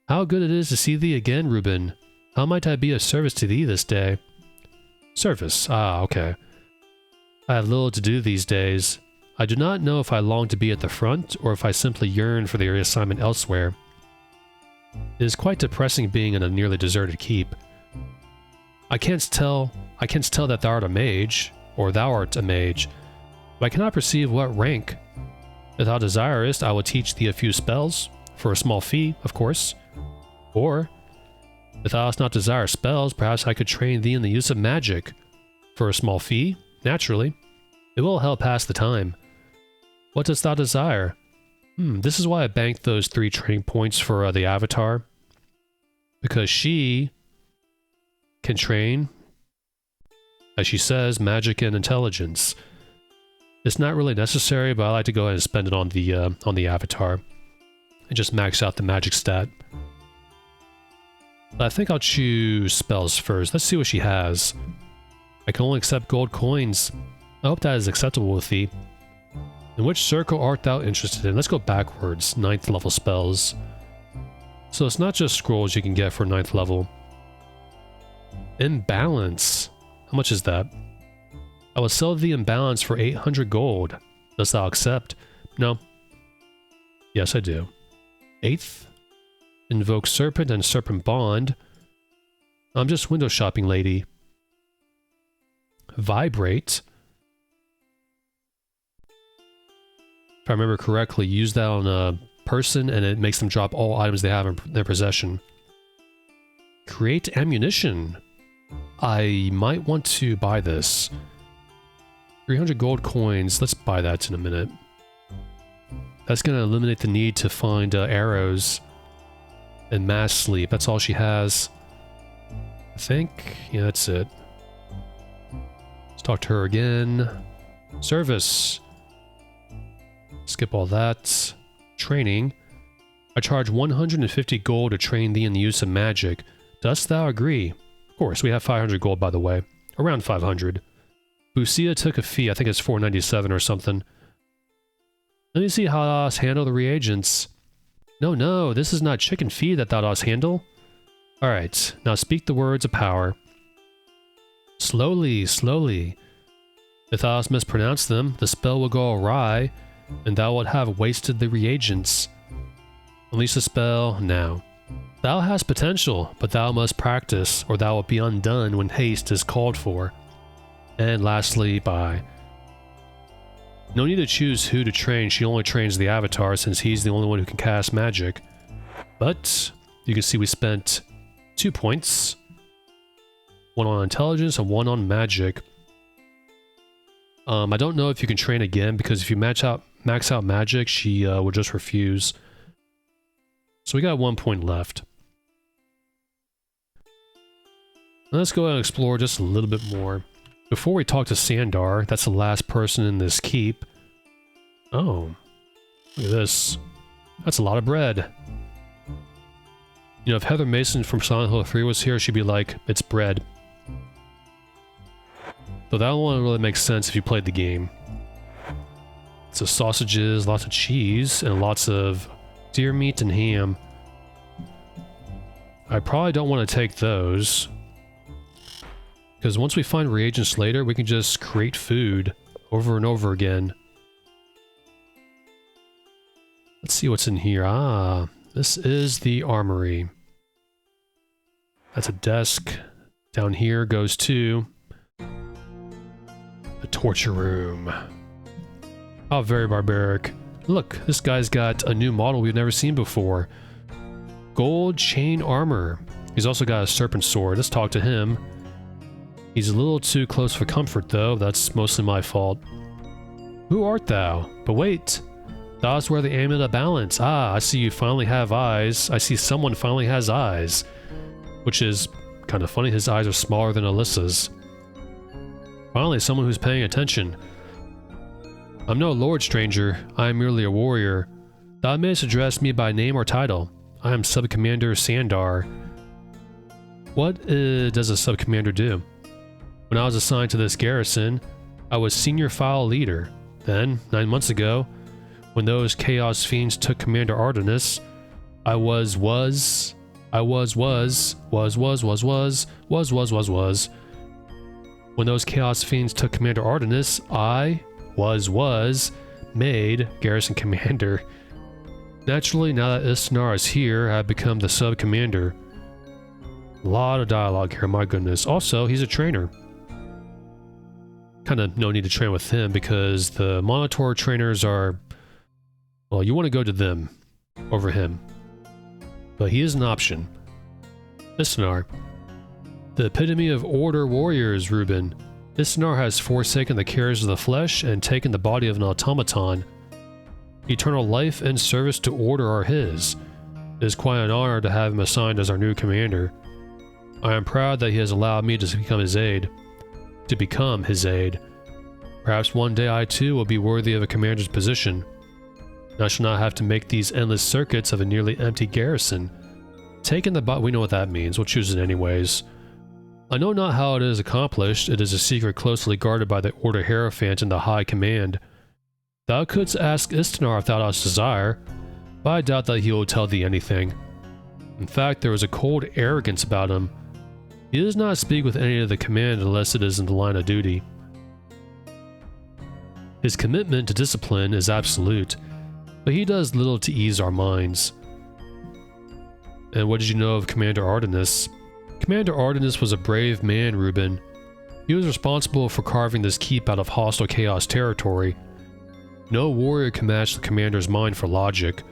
How good it is to see thee again, Reuben. How might I be of service to thee this day? Service? Ah, okay. I have little to do these days. I do not know if I long to be at the front, or if I simply yearn for the reassignment elsewhere. It is quite depressing being in a nearly deserted keep. I canst tell that thou art a mage, or thou art a mage, but I cannot perceive what rank. If thou desirest, I will teach thee a few spells, for a small fee, of course. Or, if thou dost not desire spells, perhaps I could train thee in the use of magic. For a small fee, naturally. It will help pass the time. What dost thou desire? This is why I banked those 3 training points for the Avatar. Because she can train, as she says, magic and intelligence. It's not really necessary, but I like to go ahead and spend it on the Avatar. And just max out the magic stat. But I think I'll choose spells first. Let's see what she has. I can only accept gold coins. I hope that is acceptable with thee. In which circle art thou interested in? Let's go backwards. 9th level spells. So it's not just scrolls you can get for 9th level. Imbalance. How much is that? I will sell the imbalance for 800 gold. Dost thou accept? No. Yes, I do. 8th. Invoke Serpent and Serpent Bond. I'm just window shopping, lady. Vibrate. If I remember correctly, use that on a person and it makes them drop all items they have in their possession. Create ammunition. I might want to buy this. 300 gold coins. Let's buy that in a minute. That's going to eliminate the need to find arrows and mass sleep. That's all she has. I think. Yeah, that's it. Let's talk to her again. Service. Skip all that. Training. I charge 150 gold to train thee in the use of magic. Dost thou agree? Of course, we have 500 gold, by the way. Around 500. Bucia took a fee. I think it's 497 or something. Let me see how thou dost handle the reagents. No, this is not chicken feed that thou dost handle. Alright, now speak the words of power. Slowly, slowly. If thou dost mispronounce them, the spell will go awry, and thou wilt have wasted the reagents. Unleash the spell now. Thou hast potential, but thou must practice, or thou wilt be undone when haste is called for. And lastly, bye. No need to choose who to train, she only trains the avatar since he's the only one who can cast magic. But, you can see we spent 2 points. 1 on intelligence and 1 on magic. I don't know if you can train again, because if you max out magic, she would just refuse. So we got 1 point left. Let's go ahead and explore just a little bit more. Before we talk to Sandar, that's the last person in this keep. Oh, look at this. That's a lot of bread. You know, if Heather Mason from Silent Hill 3 was here, she'd be like, it's bread. But that one really makes sense if you played the game. So sausages, lots of cheese, and lots of deer meat and ham. I probably don't want to take those. Because once we find reagents later, we can just create food over and over again. Let's see what's in here. Ah, this is the armory. That's a desk. Down here goes to the torture room. Oh, very barbaric. Look, this guy's got a new model we've never seen before. Gold chain armor. He's also got a serpent sword. Let's talk to him. He's a little too close for comfort, though. That's mostly my fault. Who art thou? But wait. Thou dost wear the Amulet of Balance. Ah, I see you finally have eyes. I see someone finally has eyes. Which is kind of funny. His eyes are smaller than Alyssa's. Finally, someone who's paying attention. I'm no lord, stranger. I am merely a warrior. Thou mayst address me by name or title. I am Sub-Commander Sandar. What does a Sub-Commander do? When I was assigned to this garrison, I was Senior File Leader. Then, 9 months ago, when those Chaos Fiends took Commander Artemis, was. When those Chaos Fiends took Commander Artemis, I was made Garrison Commander. Naturally, now that Istnar is here, I've become the Sub-Commander. A lot of dialogue here, my goodness. Also, he's a trainer. Kind of no need to train with him because the Monitor trainers are... Well, you want to go to them over him. But he is an option. Istnar. The epitome of order warriors, Reuben. Istnar has forsaken the cares of the flesh and taken the body of an automaton. Eternal life and service to order are his. It is quite an honor to have him assigned as our new commander. I am proud that he has allowed me to become his aide. Perhaps one day I too will be worthy of a commander's position. And I shall not have to make these endless circuits of a nearly empty garrison. Taking the body, we know what that means, we'll choose it anyways. I know not how it is accomplished, it is a secret closely guarded by the Order Hierophant and the High Command. Thou couldst ask Istnar if thou dost desire, but I doubt that he will tell thee anything. In fact, there is a cold arrogance about him. He does not speak with any of the command unless it is in the line of duty. His commitment to discipline is absolute, but he does little to ease our minds. And what did you know of Commander Artenis? Commander Artenis was a brave man, Reuben. He was responsible for carving this keep out of hostile chaos territory. No warrior can match the commander's mind for logic.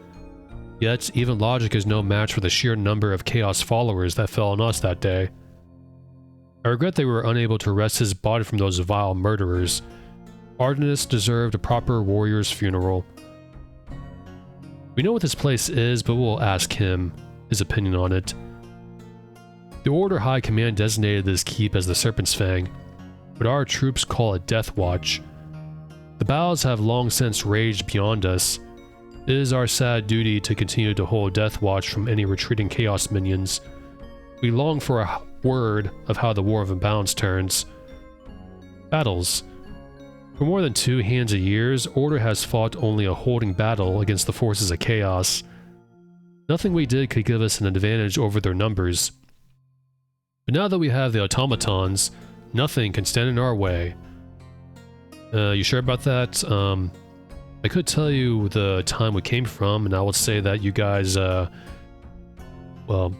Yet, even logic is no match for the sheer number of chaos followers that fell on us that day. I regret they were unable to wrest his body from those vile murderers. Artenis deserved a proper warrior's funeral. We know what this place is, but we'll ask him his opinion on it. The Order High Command designated this keep as the Serpent's Fang, but our troops call it Death Watch. The battles have long since raged beyond us. It is our sad duty to continue to hold Death Watch from any retreating Chaos minions. We long for a word of how the War of Balance turns. Battles. For more than 2 hands of years, Order has fought only a holding battle against the forces of Chaos. Nothing we did could give us an advantage over their numbers. But now that we have the automatons, nothing can stand in our way. You sure about that? I could tell you the time we came from, and I would say that you guys, well,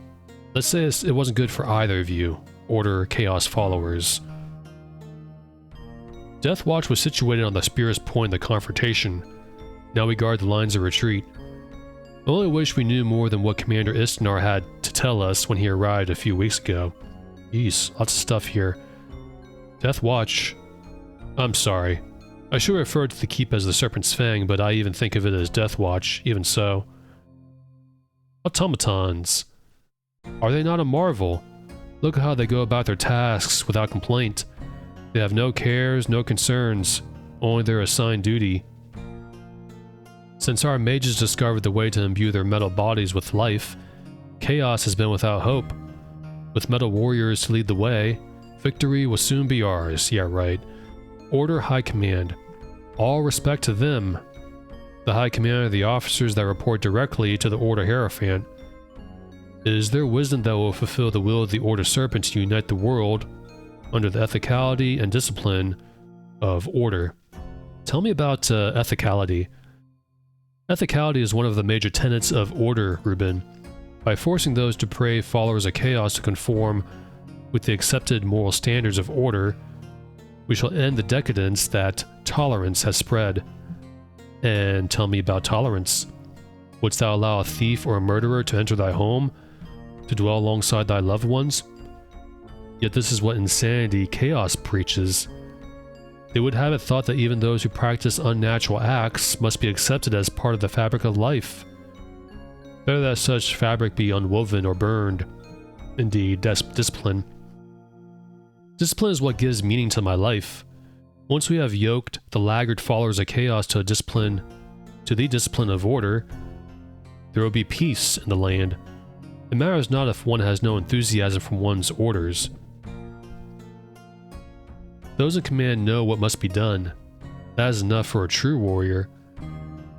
let's say it wasn't good for either of you, Order Chaos followers. Death Watch was situated on the spear's point of the confrontation. Now we guard the lines of retreat. I only wish we knew more than what Commander Istanar had to tell us when he arrived a few weeks ago. Jeez, lots of stuff here. Death Watch. I'm sorry. I should refer to the keep as the Serpent's Fang, but I even think of it as Death Watch, even so. Automatons. Are they not a marvel? Look at how they go about their tasks without complaint. They have no cares, no concerns, only their assigned duty. Since our mages discovered the way to imbue their metal bodies with life, chaos has been without hope. With metal warriors to lead the way, victory will soon be ours. Yeah, right. Order High Command. All respect to them. The High Command are the officers that report directly to the Order Hierophant. It is their wisdom that will fulfill the will of the Order Serpent to unite the world under the ethicality and discipline of Order. Tell me about ethicality. Ethicality is one of the major tenets of Order, Reuben. By forcing those depraved followers of Chaos to conform with the accepted moral standards of Order, we shall end the decadence that tolerance has spread. And tell me about tolerance. Wouldst thou allow a thief or a murderer to enter thy home, to dwell alongside thy loved ones? Yet this is what insanity Chaos preaches. They would have it thought that even those who practice unnatural acts must be accepted as part of the fabric of life. Better that such fabric be unwoven or burned. Indeed, discipline. Discipline is what gives meaning to my life. Once we have yoked the laggard followers of Chaos to the discipline of Order, there will be peace in the land. It matters not if one has no enthusiasm from one's orders. Those in command know what must be done. That is enough for a true warrior.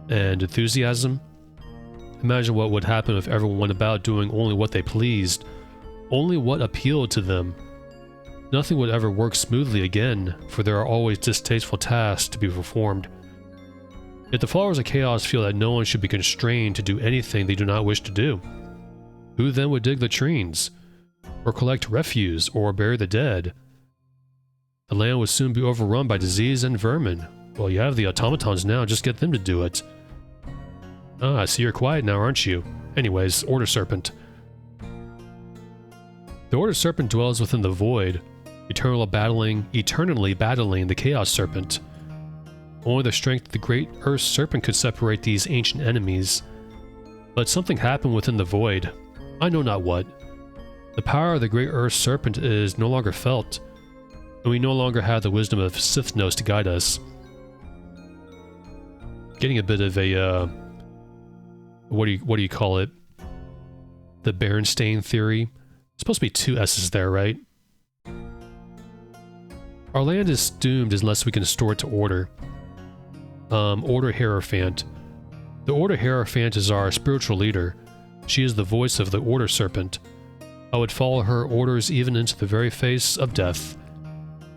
And enthusiasm? Imagine what would happen if everyone went about doing only what they pleased, only what appealed to them. Nothing would ever work smoothly again, for there are always distasteful tasks to be performed. Yet the followers of Chaos feel that no one should be constrained to do anything they do not wish to do. Who then would dig latrines, or collect refuse, or bury the dead? The land would soon be overrun by disease and vermin. Well, you have the automatons now, just get them to do it. Ah, I see you're quiet now, aren't you? Anyways, Order Serpent. The Order Serpent dwells within the void, eternally battling the Chaos Serpent. Only the strength of the great Earth Serpent could separate these ancient enemies. But something happened within the void. I know not what. The power of the great Earth Serpent is no longer felt, and we no longer have the wisdom of Sithnos to guide us. Getting a bit of a, what do you call it? The Berenstain theory. It's supposed to be 2 S's there, right? Our land is doomed unless we can restore it to Order. Order Hierophant. The Order Hierophant is our spiritual leader. She is the voice of the Order Serpent. I would follow her orders even into the very face of death.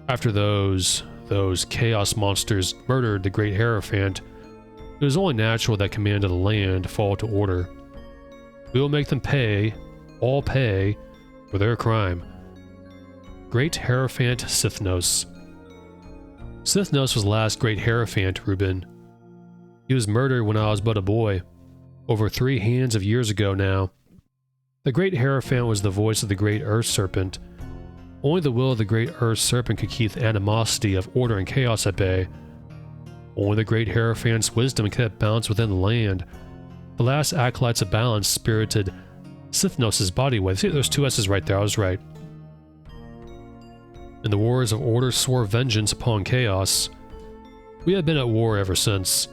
After those chaos monsters murdered the great Hierophant, it was only natural that command of the land fall to order. We will make them pay, all pay, for their crime. Great Hierophant Sithnos. Sithnos was the last great Hierophant, Reuben. He was murdered when I was but a boy, over 3 hands of years ago now. The great Hierophant was the voice of the great Earth Serpent. Only the will of the great Earth Serpent could keep the animosity of order and chaos at bay. Only the great Hierophant's wisdom kept balance within the land. The last acolytes of balance spirited Sithnos' body away. See, there's 2 S's right there, I was right. And the warriors of order swore vengeance upon chaos. We have been at war ever since.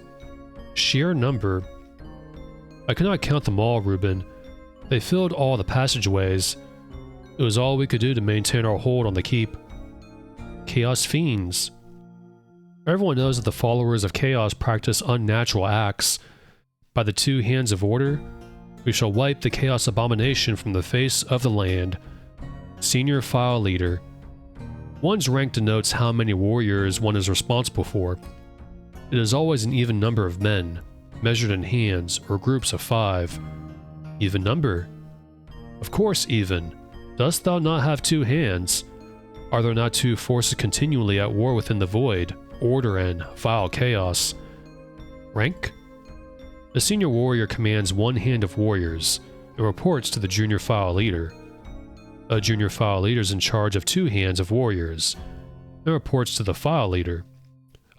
Sheer number. I could not count them all, Reuben. They filled all the passageways. It was all we could do to maintain our hold on the keep. Chaos fiends. Everyone knows that the followers of chaos practice unnatural acts. By the 2 hands of order, we shall wipe the chaos abomination from the face of the land. Senior file leader. One's rank denotes how many warriors one is responsible for. It is always an even number of men, measured in hands or groups of 5. Even number? Of course even. Dost thou not have 2 hands? Are there not 2 forces continually at war within the void, order and vile chaos? Rank? The senior warrior commands 1 hand of warriors and reports to the junior file leader. A junior file leader is in charge of 2 hands of warriors and reports to the file leader.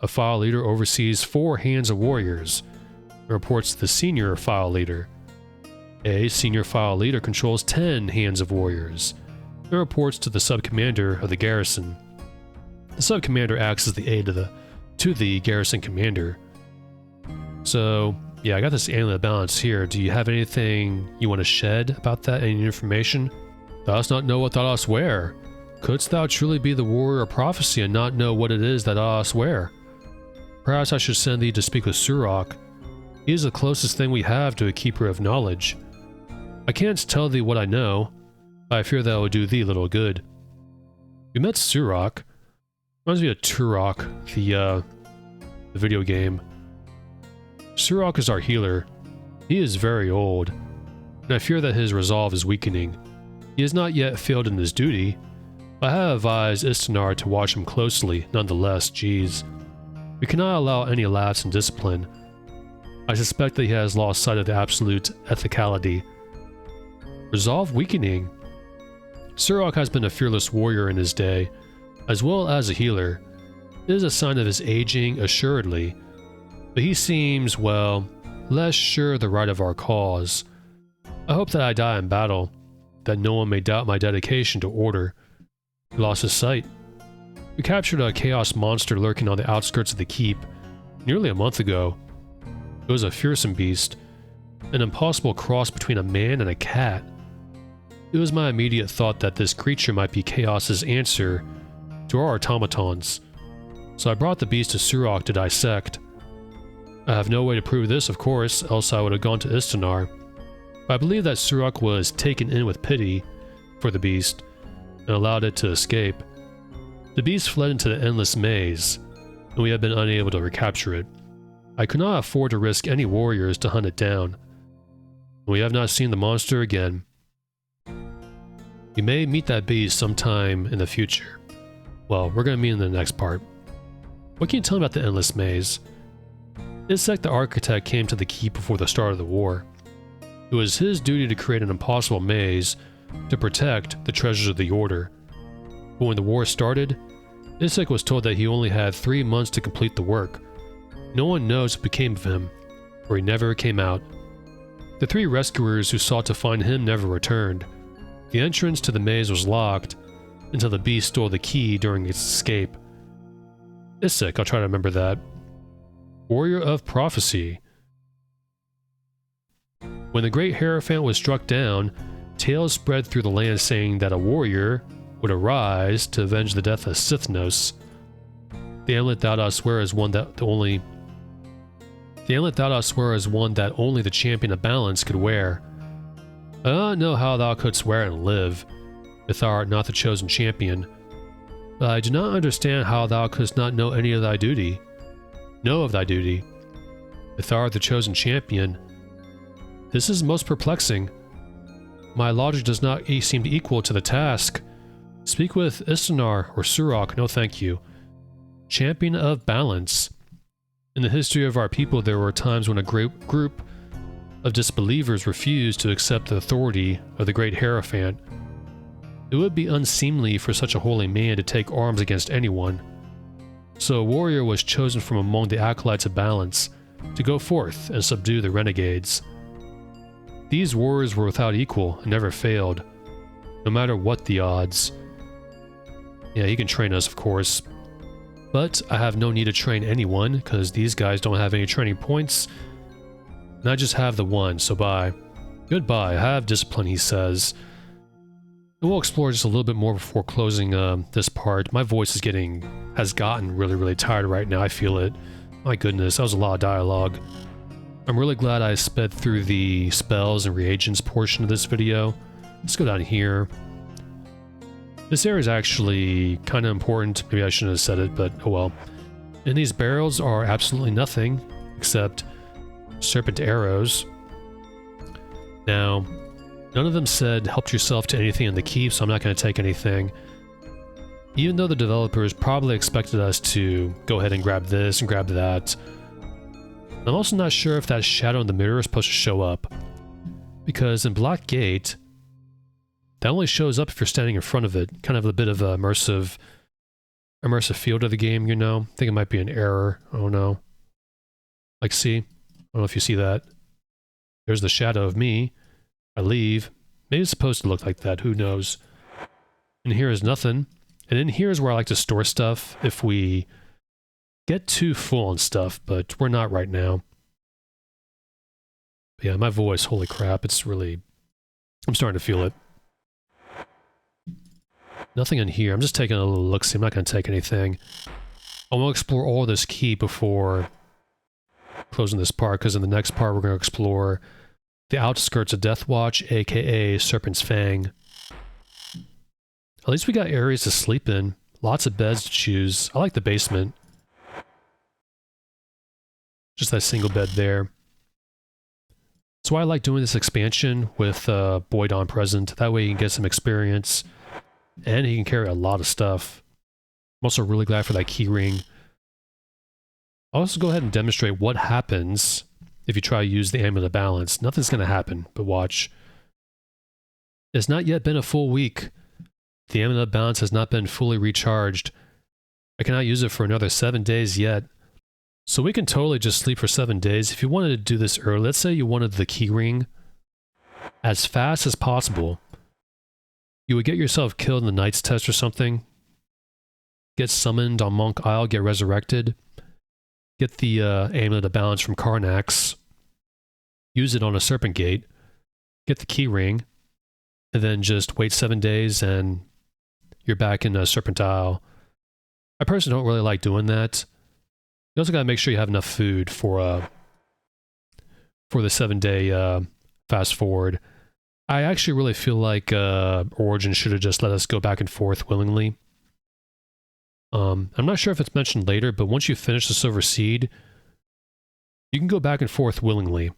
A file leader oversees 4 hands of warriors and reports to the senior file leader. A senior file leader controls 10 hands of warriors and reports to the sub-commander of the garrison. The sub-commander acts as the aide to the garrison commander. So, yeah, I got this Amulet of Balance here. Do you have anything you want to shed about that? Any information? Thou dost not know what thou dost wear. Couldst thou truly be the warrior of prophecy and not know what it is that thou dost wear? Perhaps I should send thee to speak with Surok. He is the closest thing we have to a keeper of knowledge. I can't tell thee what I know, but I fear that would do thee little good. We met Surok. Reminds me of Turok, the video game. Surok is our healer. He is very old, and I fear that his resolve is weakening. He has not yet failed in his duty, but I have advised Istanar to watch him closely, nonetheless, geez. We cannot allow any lapse in discipline. I suspect that he has lost sight of the absolute ethicality. Resolve weakening? Surok has been a fearless warrior in his day, as well as a healer. It is a sign of his aging, assuredly, but he seems, well, less sure of the right of our cause. I hope that I die in battle, that no one may doubt my dedication to order. He lost his sight. We captured a chaos monster lurking on the outskirts of the keep nearly a month ago. It was a fearsome beast, an impossible cross between a man and a cat. It was my immediate thought that this creature might be Chaos's answer to our automatons, so I brought the beast to Surok to dissect. I have no way to prove this, of course, else I would have gone to Istanar, but I believe that Surok was taken in with pity for the beast and allowed it to escape. The beast fled into the endless maze, and we have been unable to recapture it. I could not afford to risk any warriors to hunt it down. We have not seen the monster again. We may meet that beast sometime in the future. Well, we're going to meet in the next part. What can you tell me about the endless maze? Isaac the architect came to the keep before the start of the war. It was his duty to create an impossible maze to protect the treasures of the Order. But when the war started, Isaac was told that he only had 3 months to complete the work. No one knows what became of him, or he never came out. The 3 rescuers who sought to find him never returned. The entrance to the maze was locked until the beast stole the key during its escape. Isaac, I'll try to remember that. Warrior of Prophecy. When the great Hierophant was struck down, tales spread through the land saying that a warrior would arise to avenge the death of Sithnos. The amulet thou dost wear is one that only the champion of balance could wear. I do not know how thou couldst wear and live, if thou art not the chosen champion. But I do not understand how thou couldst not know any of thy duty. Know of thy duty. If thou art the chosen champion. This is most perplexing. My logic does not seem equal to the task. Speak with Istanar or Surok, no thank you. Champion of Balance. In the history of our people, there were times when a group of disbelievers refused to accept the authority of the great Hierophant. It would be unseemly for such a holy man to take arms against anyone. So a warrior was chosen from among the acolytes of Balance to go forth and subdue the renegades. These warriors were without equal and never failed, no matter what the odds. Yeah, he can train us, of course. But I have no need to train anyone, because these guys don't have any training points. And I just have the one, so bye. Goodbye, I have discipline, he says. And we'll explore just a little bit more before closing this part. My voice has gotten really tired right now, I feel it. My goodness, that was a lot of dialogue. I'm really glad I sped through the spells and reagents portion of this video. Let's go down here. This area is actually kind of important. Maybe I shouldn't have said it, but oh well. And these barrels are absolutely nothing except serpent arrows. Now, none of them said help yourself to anything in the keep, so I'm not going to take anything. Even though the developers probably expected us to go ahead and grab this and grab that. I'm also not sure if that shadow in the mirror is supposed to show up. Because in Black Gate, that only shows up if you're standing in front of it. Kind of a bit of a immersive field of the game, you know? I think it might be an error. I don't know. Like, see? I don't know if you see that. There's the shadow of me. I leave. Maybe it's supposed to look like that. Who knows? And here is nothing. And in here is where I like to store stuff if we get too full on stuff, but we're not right now. But yeah, my voice, holy crap, it's really... I'm starting to feel it. Nothing in here. I'm just taking a little look-see. I'm not going to take anything. I want to explore all this key before closing this part, because in the next part we're going to explore the outskirts of Deathwatch, aka Serpent's Fang. At least we got areas to sleep in. Lots of beds to choose. I like the basement. Just that single bed there. That's why I like doing this expansion with Boyd on present. That way you can get some experience. And he can carry a lot of stuff. I'm also really glad for that key ring. I'll also go ahead and demonstrate what happens if you try to use the Amulet of Balance. Nothing's going to happen, but watch. It's not yet been a full week. The Amulet of Balance has not been fully recharged. I cannot use it for another 7 days yet. So we can totally just sleep for 7 days. If you wanted to do this early, let's say you wanted the key ring as fast as possible. You would get yourself killed in the Knight's Test or something. Get summoned on Monk Isle, get resurrected. Get the Amulet of Balance from Karnax. Use it on a Serpent Gate. Get the key ring. And then just wait 7 days and you're back in Serpent Isle. I personally don't really like doing that. You also gotta make sure you have enough food for the 7-day fast forward. I actually really feel like Origin should have just let us go back and forth willingly. I'm not sure if it's mentioned later, but once you finish the Silver Seed, you can go back and forth willingly.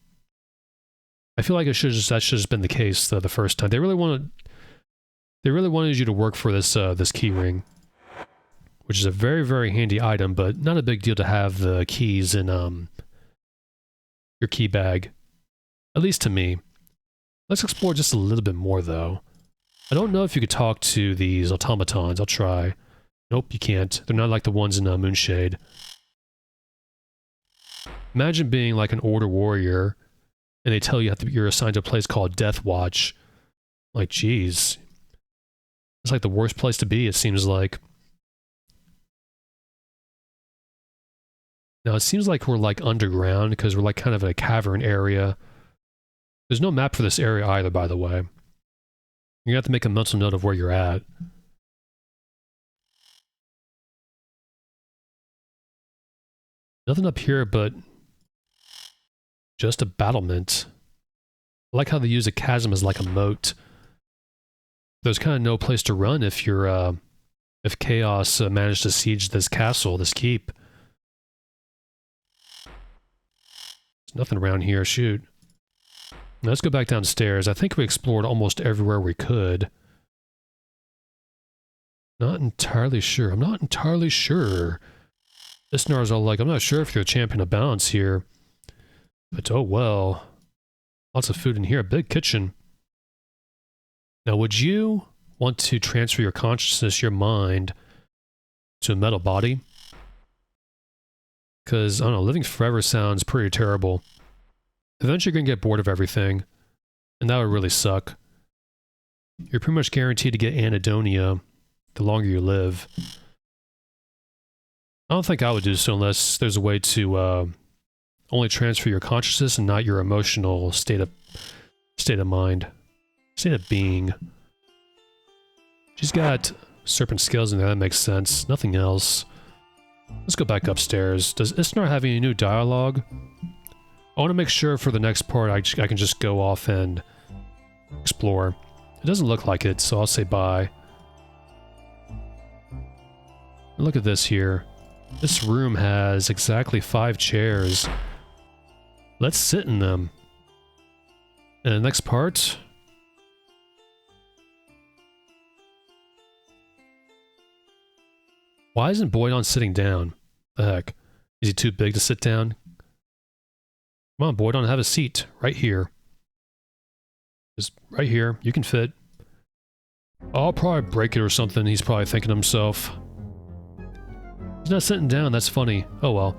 I feel like that should have just been the case the first time. They really wanted you to work for this this key ring, which is a very handy item, but not a big deal to have the keys in your key bag, at least to me. Let's explore just a little bit more, though. I don't know if you could talk to these automatons. I'll try. Nope, you can't. They're not like the ones in Moonshade. Imagine being like an Order warrior, and they tell you you're assigned to a place called Deathwatch. Like, geez. It's like the worst place to be, it seems like. Now, it seems like we're like underground, because we're like kind of in a cavern area. There's no map for this area either, by the way. You're gonna have to make a mental note of where you're at. Nothing up here but just a battlement. I like how they use a chasm as like a moat. There's kind of no place to run if you're, if Chaos managed to siege this castle, this keep. There's nothing around here, shoot. Now let's go back downstairs. I think we explored almost everywhere we could. Not entirely sure. I'm not entirely sure. Listeners are like, I'm not sure if you're a champion of balance here. But oh well. Lots of food in here. A big kitchen. Now would you want to transfer your consciousness, your mind, to a metal body? Because, I don't know, living forever sounds pretty terrible. Eventually you're going to get bored of everything. And that would really suck. You're pretty much guaranteed to get anhedonia the longer you live. I don't think I would do so unless there's a way to only transfer your consciousness and not your emotional state of mind. State of being. She's got serpent scales in there, that makes sense. Nothing else. Let's go back upstairs. Does Isnar have any new dialogue? I want to make sure for the next part I can just go off and explore. It doesn't look like it, so I'll say bye. Look at this here. This room has exactly 5 chairs. Let's sit in them. And the next part... Why isn't Boydon sitting down? The heck? Is he too big to sit down? Come on, Boydon, have a seat. Right here. Just right here. You can fit. I'll probably break it or something, he's probably thinking to himself. He's not sitting down, that's funny. Oh well.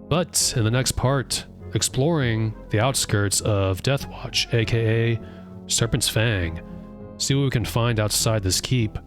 But in the next part, exploring the outskirts of Deathwatch, aka Serpent's Fang. See what we can find outside this keep.